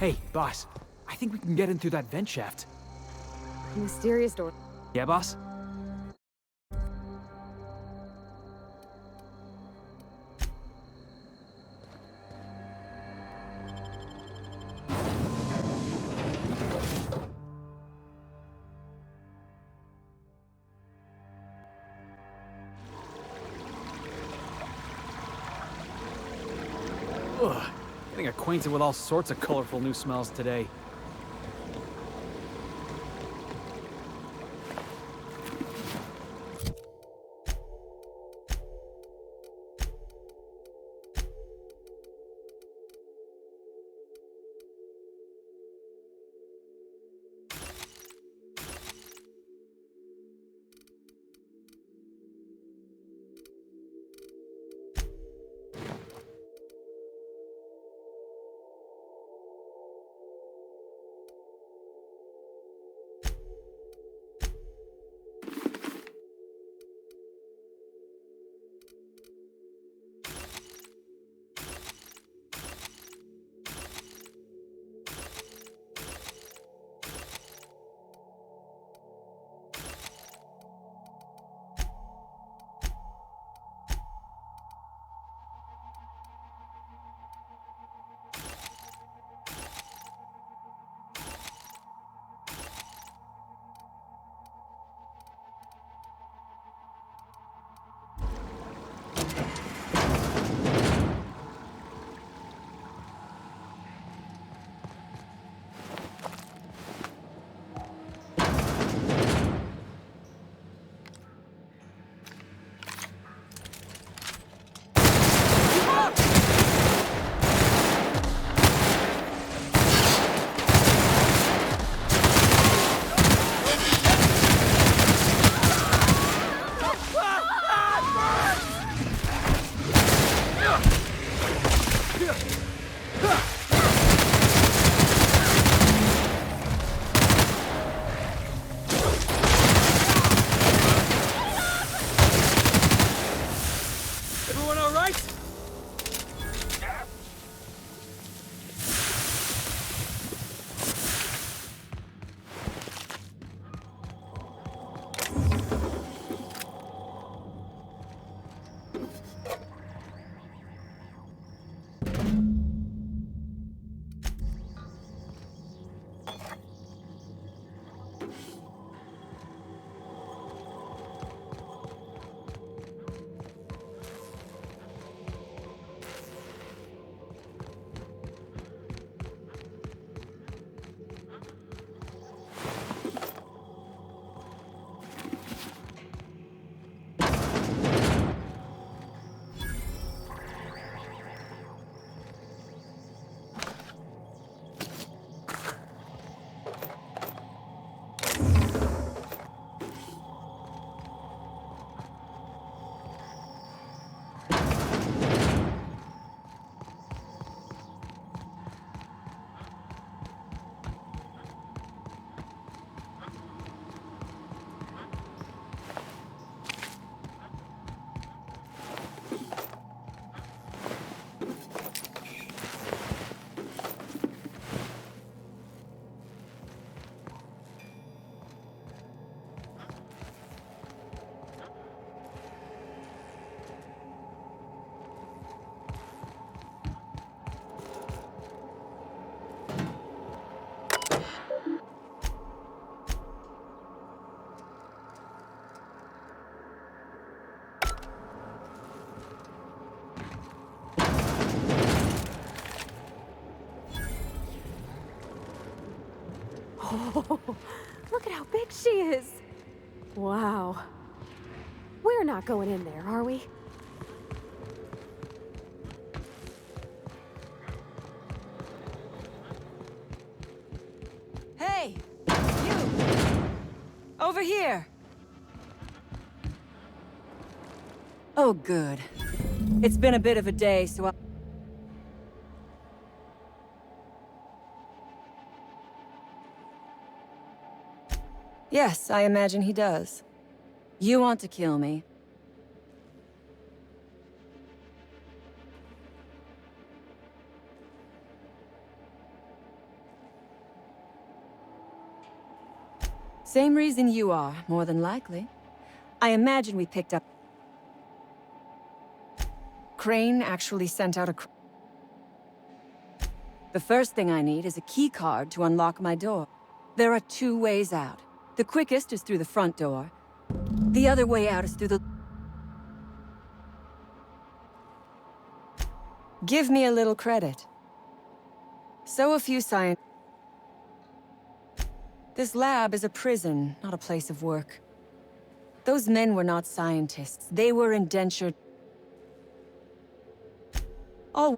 Hey, boss. I think we can get in through that vent shaft. Mysterious door. Yeah, boss? Ugh. Getting acquainted with all sorts of colorful new smells today. Oh, look at how big she is. Wow. We're not going in there, are we? Hey! You! Over here! Oh, good. It's been a bit of a day, so I... Yes, I imagine he does. You want to kill me. Same reason you are, more than likely. I imagine we picked up... Crane actually sent out a... The first thing I need is a key card to unlock my door. There are 2 ways out. The quickest is through the front door. The other way out is through the... Give me a little credit. So a few science... This lab is a prison, not a place of work. Those men were not scientists. They were indentured... Oh...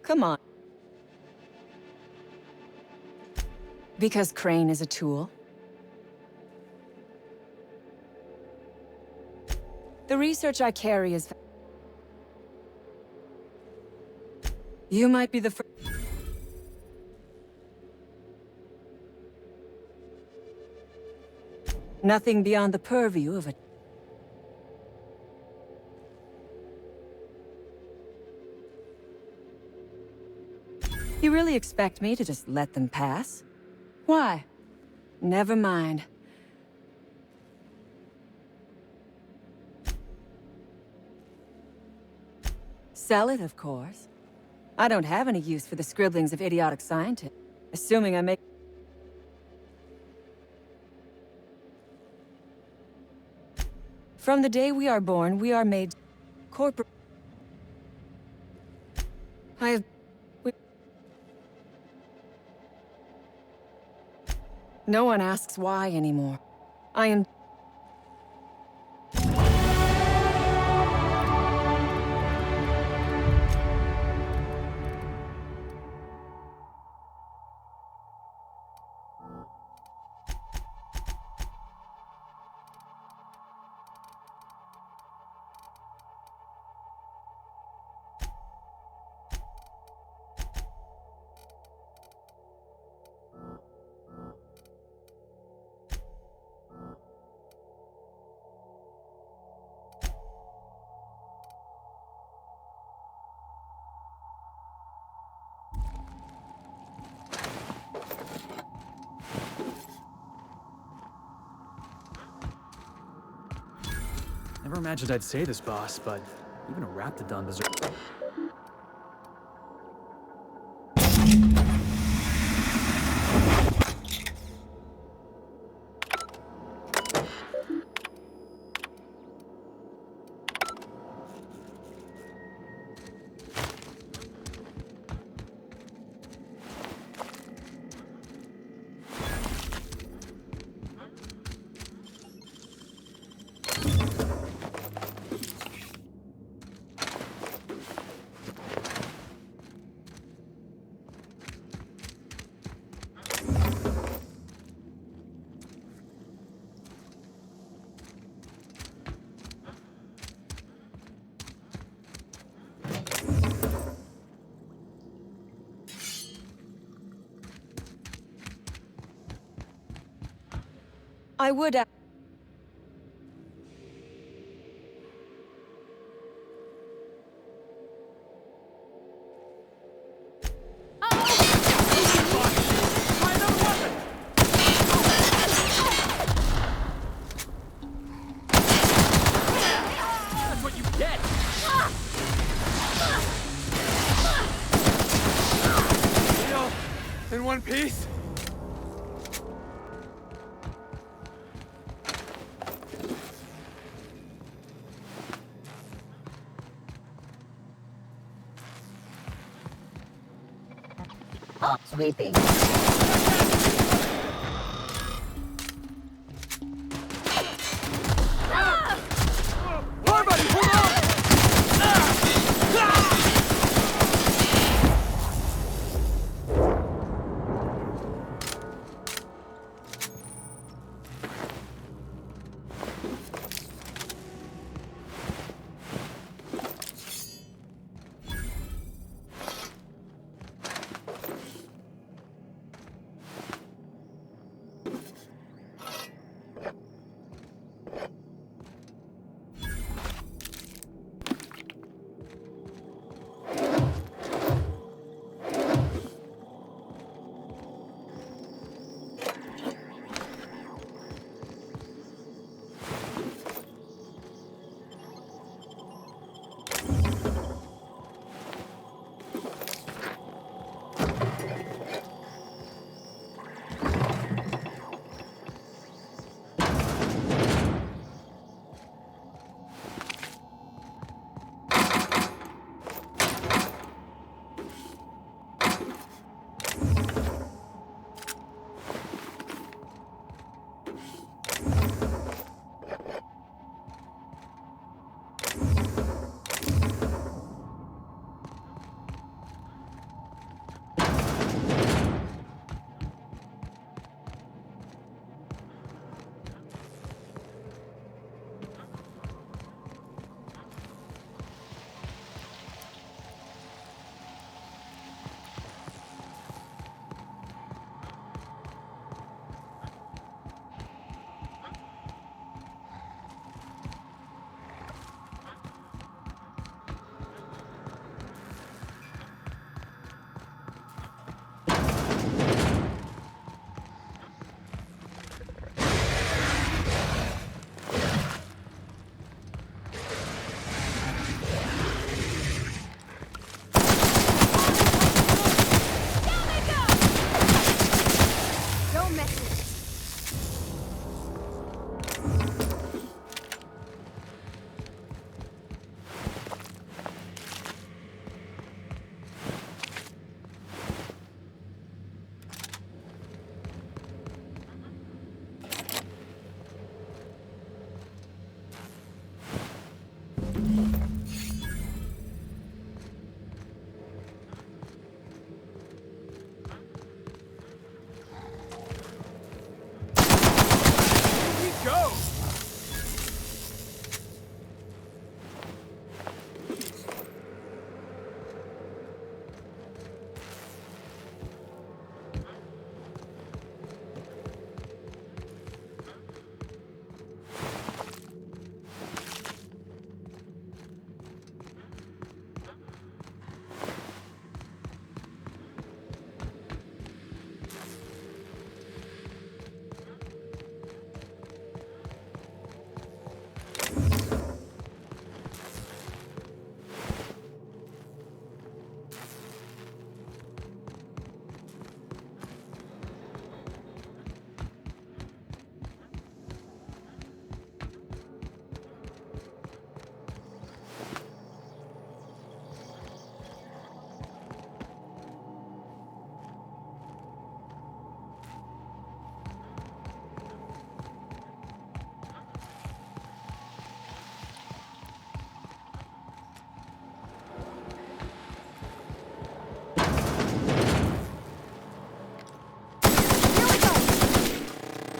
Come on. Because Crane is a tool? The research I carry is... You might be the first... Nothing beyond the purview of a... You really expect me to just let them pass? Why? Never mind. Sell it, of course. I don't have any use for the scribblings of idiotic scientists, assuming I make... From the day we are born, we are made... corporate... I have... No one asks why anymore. I am... Never imagined I'd say this, boss, but even a Raptidon deserves... I would... That's what you get! In one piece? Stop sweeping. Everybody, hold on!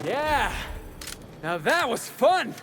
Yeah! Now that was fun!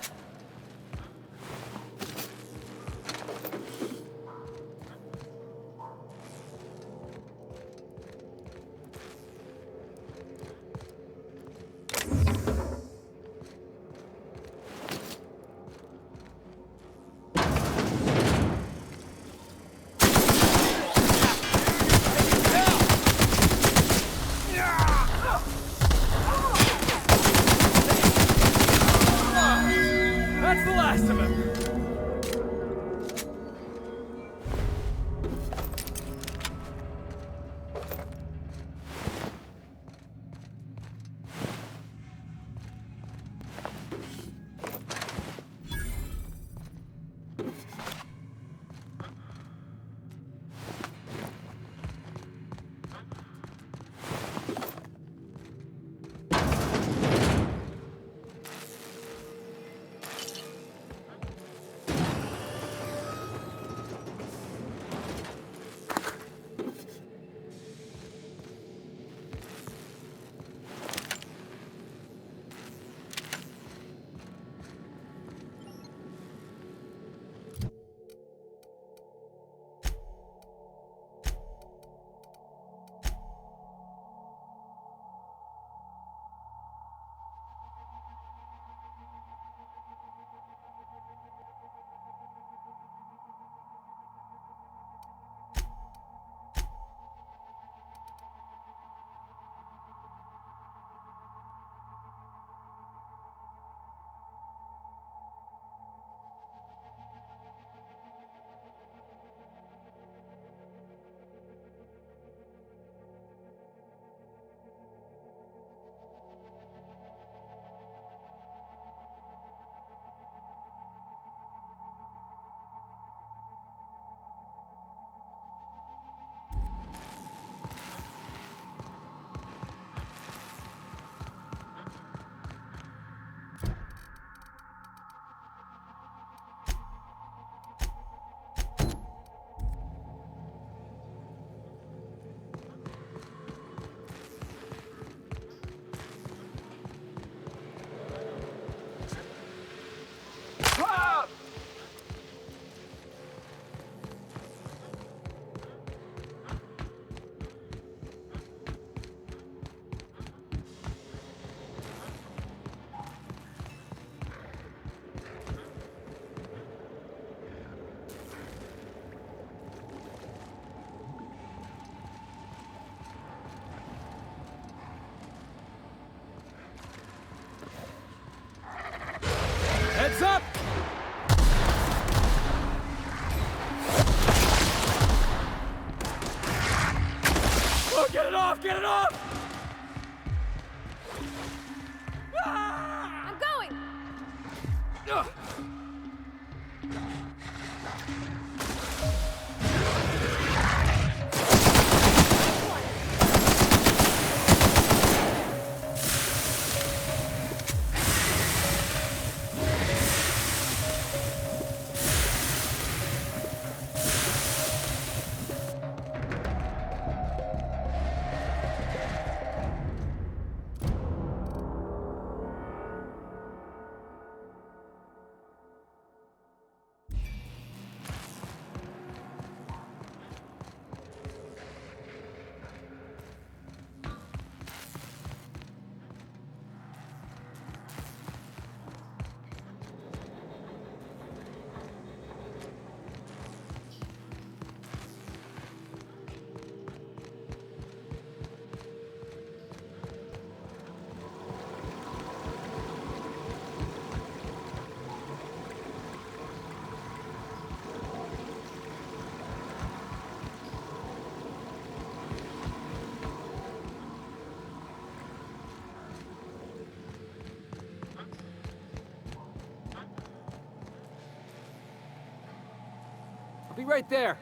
I'll be right there.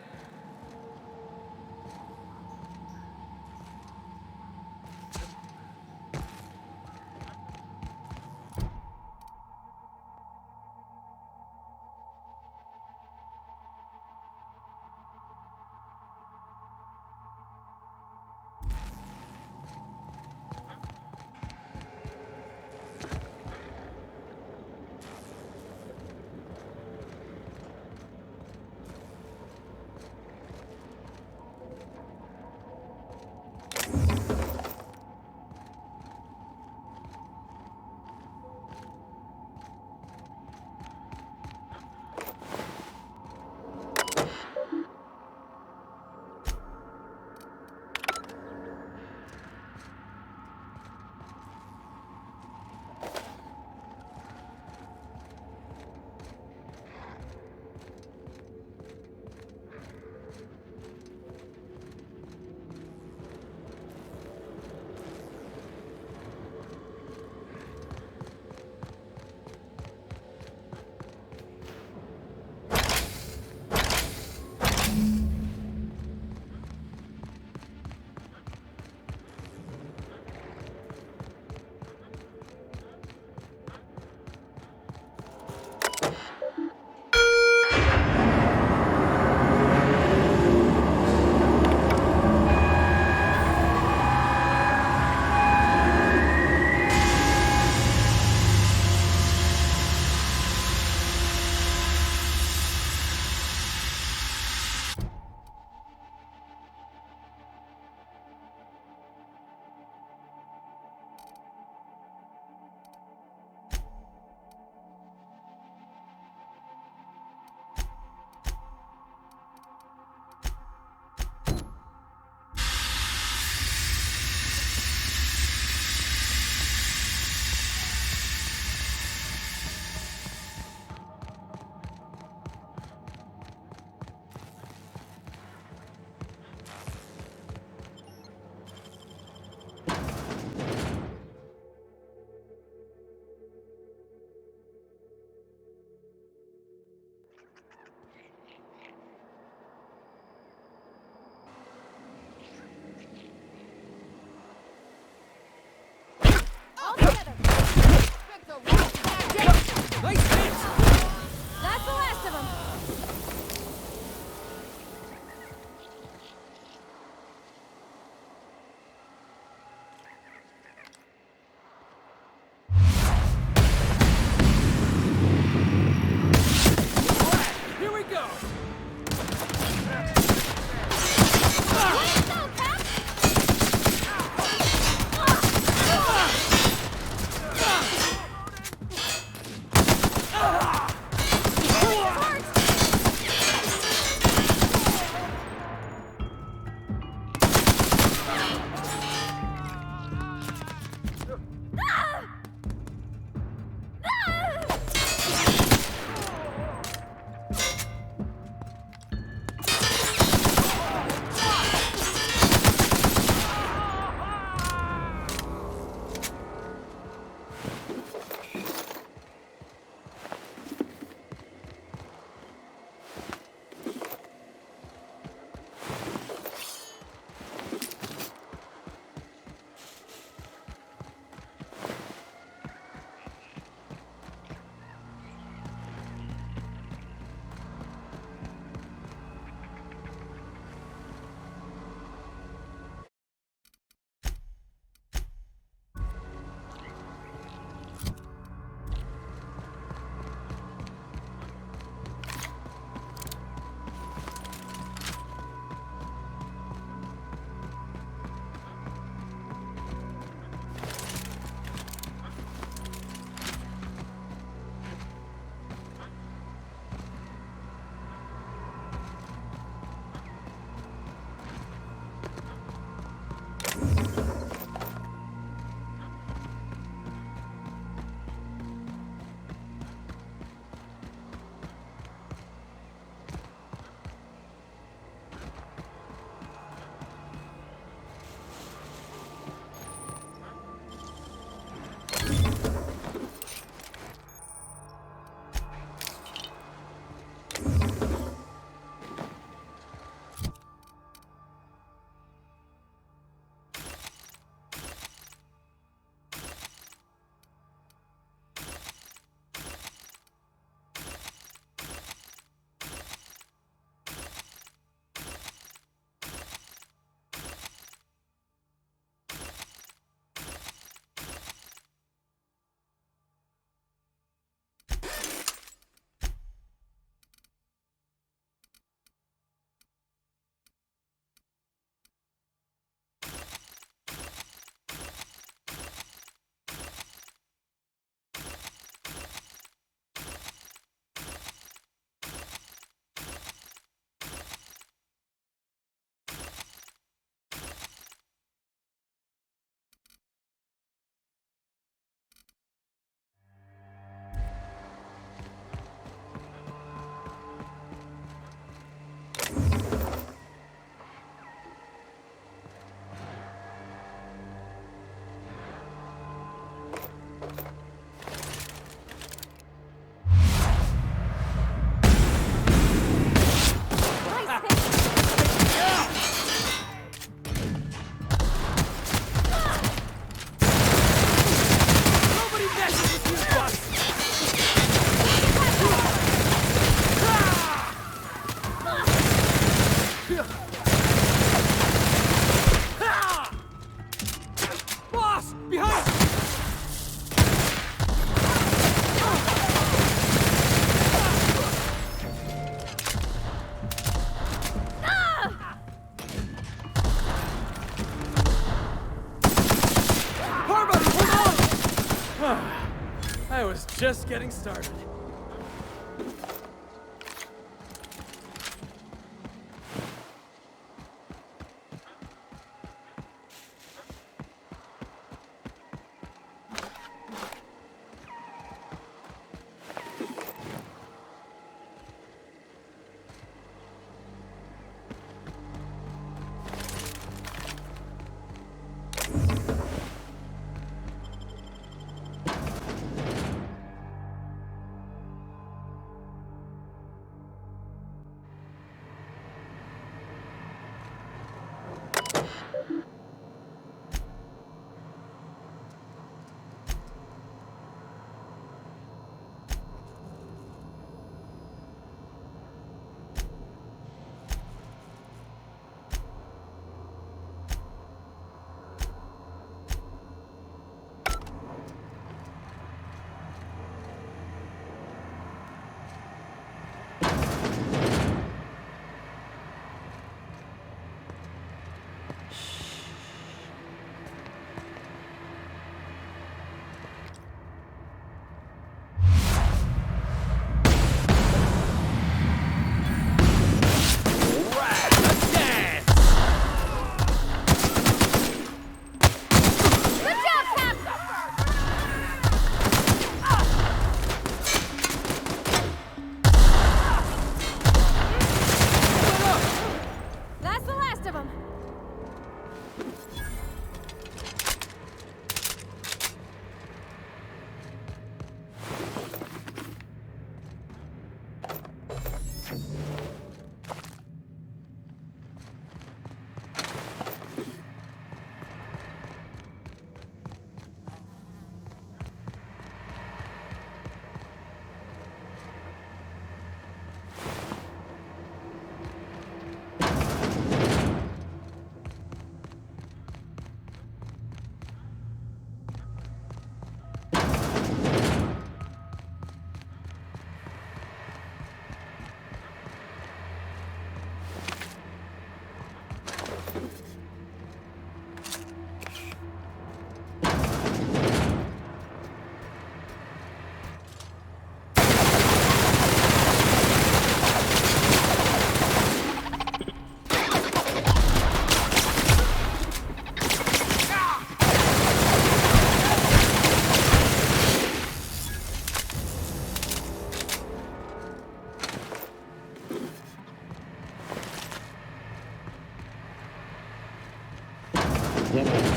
I was just getting started.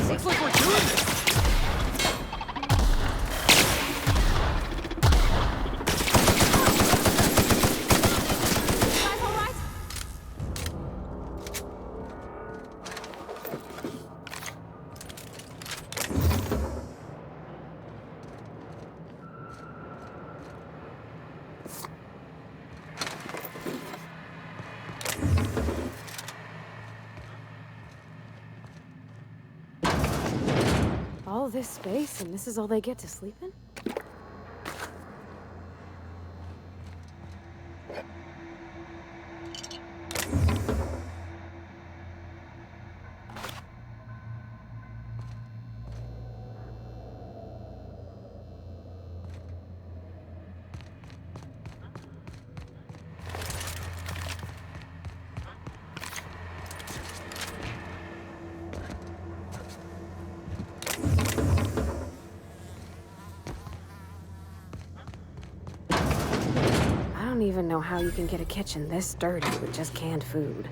Looks like we're doing this! All this space, and this is all they get to sleep in? I don't even know how you can get a kitchen this dirty with just canned food.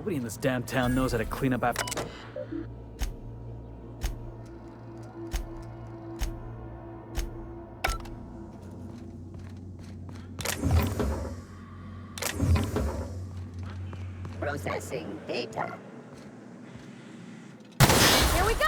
Nobody in this damn town knows how to clean up after... Processing data. Here we go!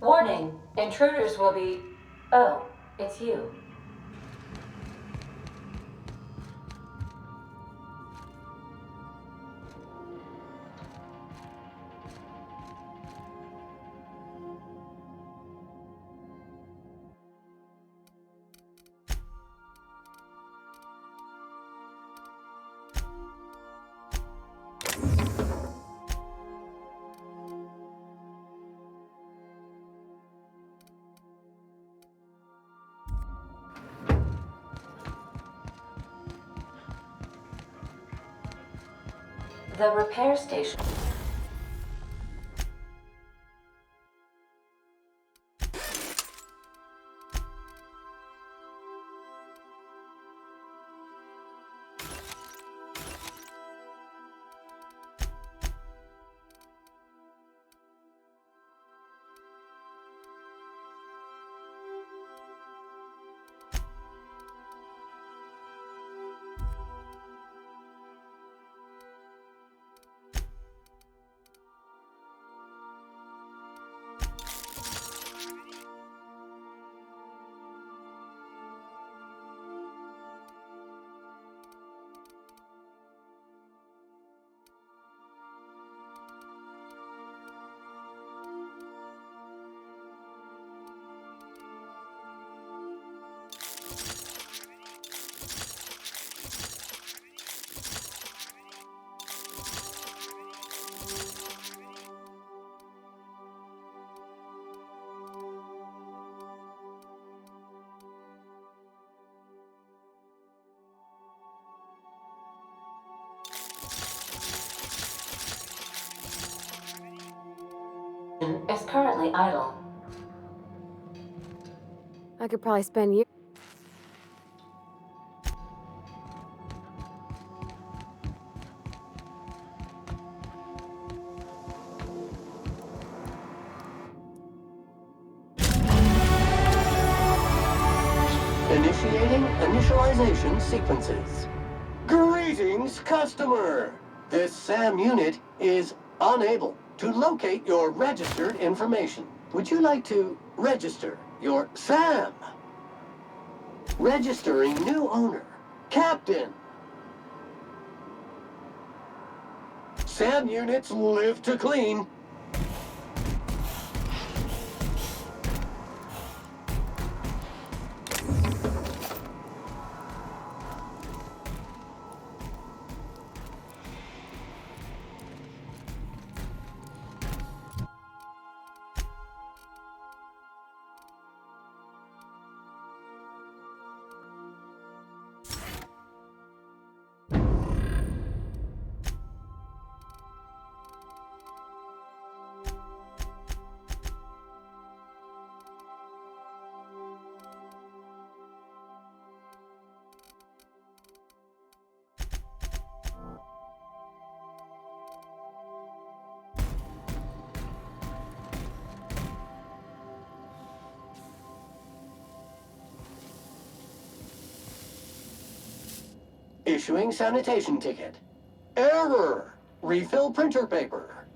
Warning, intruders will be... Oh, it's you. The repair station. Is currently idle. I could probably spend years. Initiating initialization sequences. Greetings, customer! This SAM unit is unable to locate your registered information. Would you like to register your SAM? Registering new owner, Captain. SAM units live to clean. Issuing sanitation ticket. Error. Refill printer paper.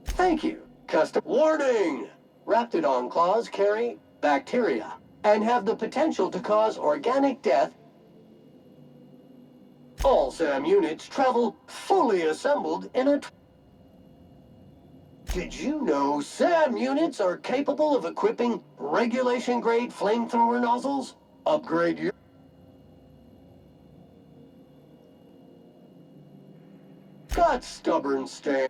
Thank you. Custom warning. Raptidon claws carry bacteria and have the potential to cause organic death. All SAM units travel fully assembled in a... Did you know SAM units are capable of equipping regulation-grade flamethrower nozzles? Upgrade your... Got stubborn stand.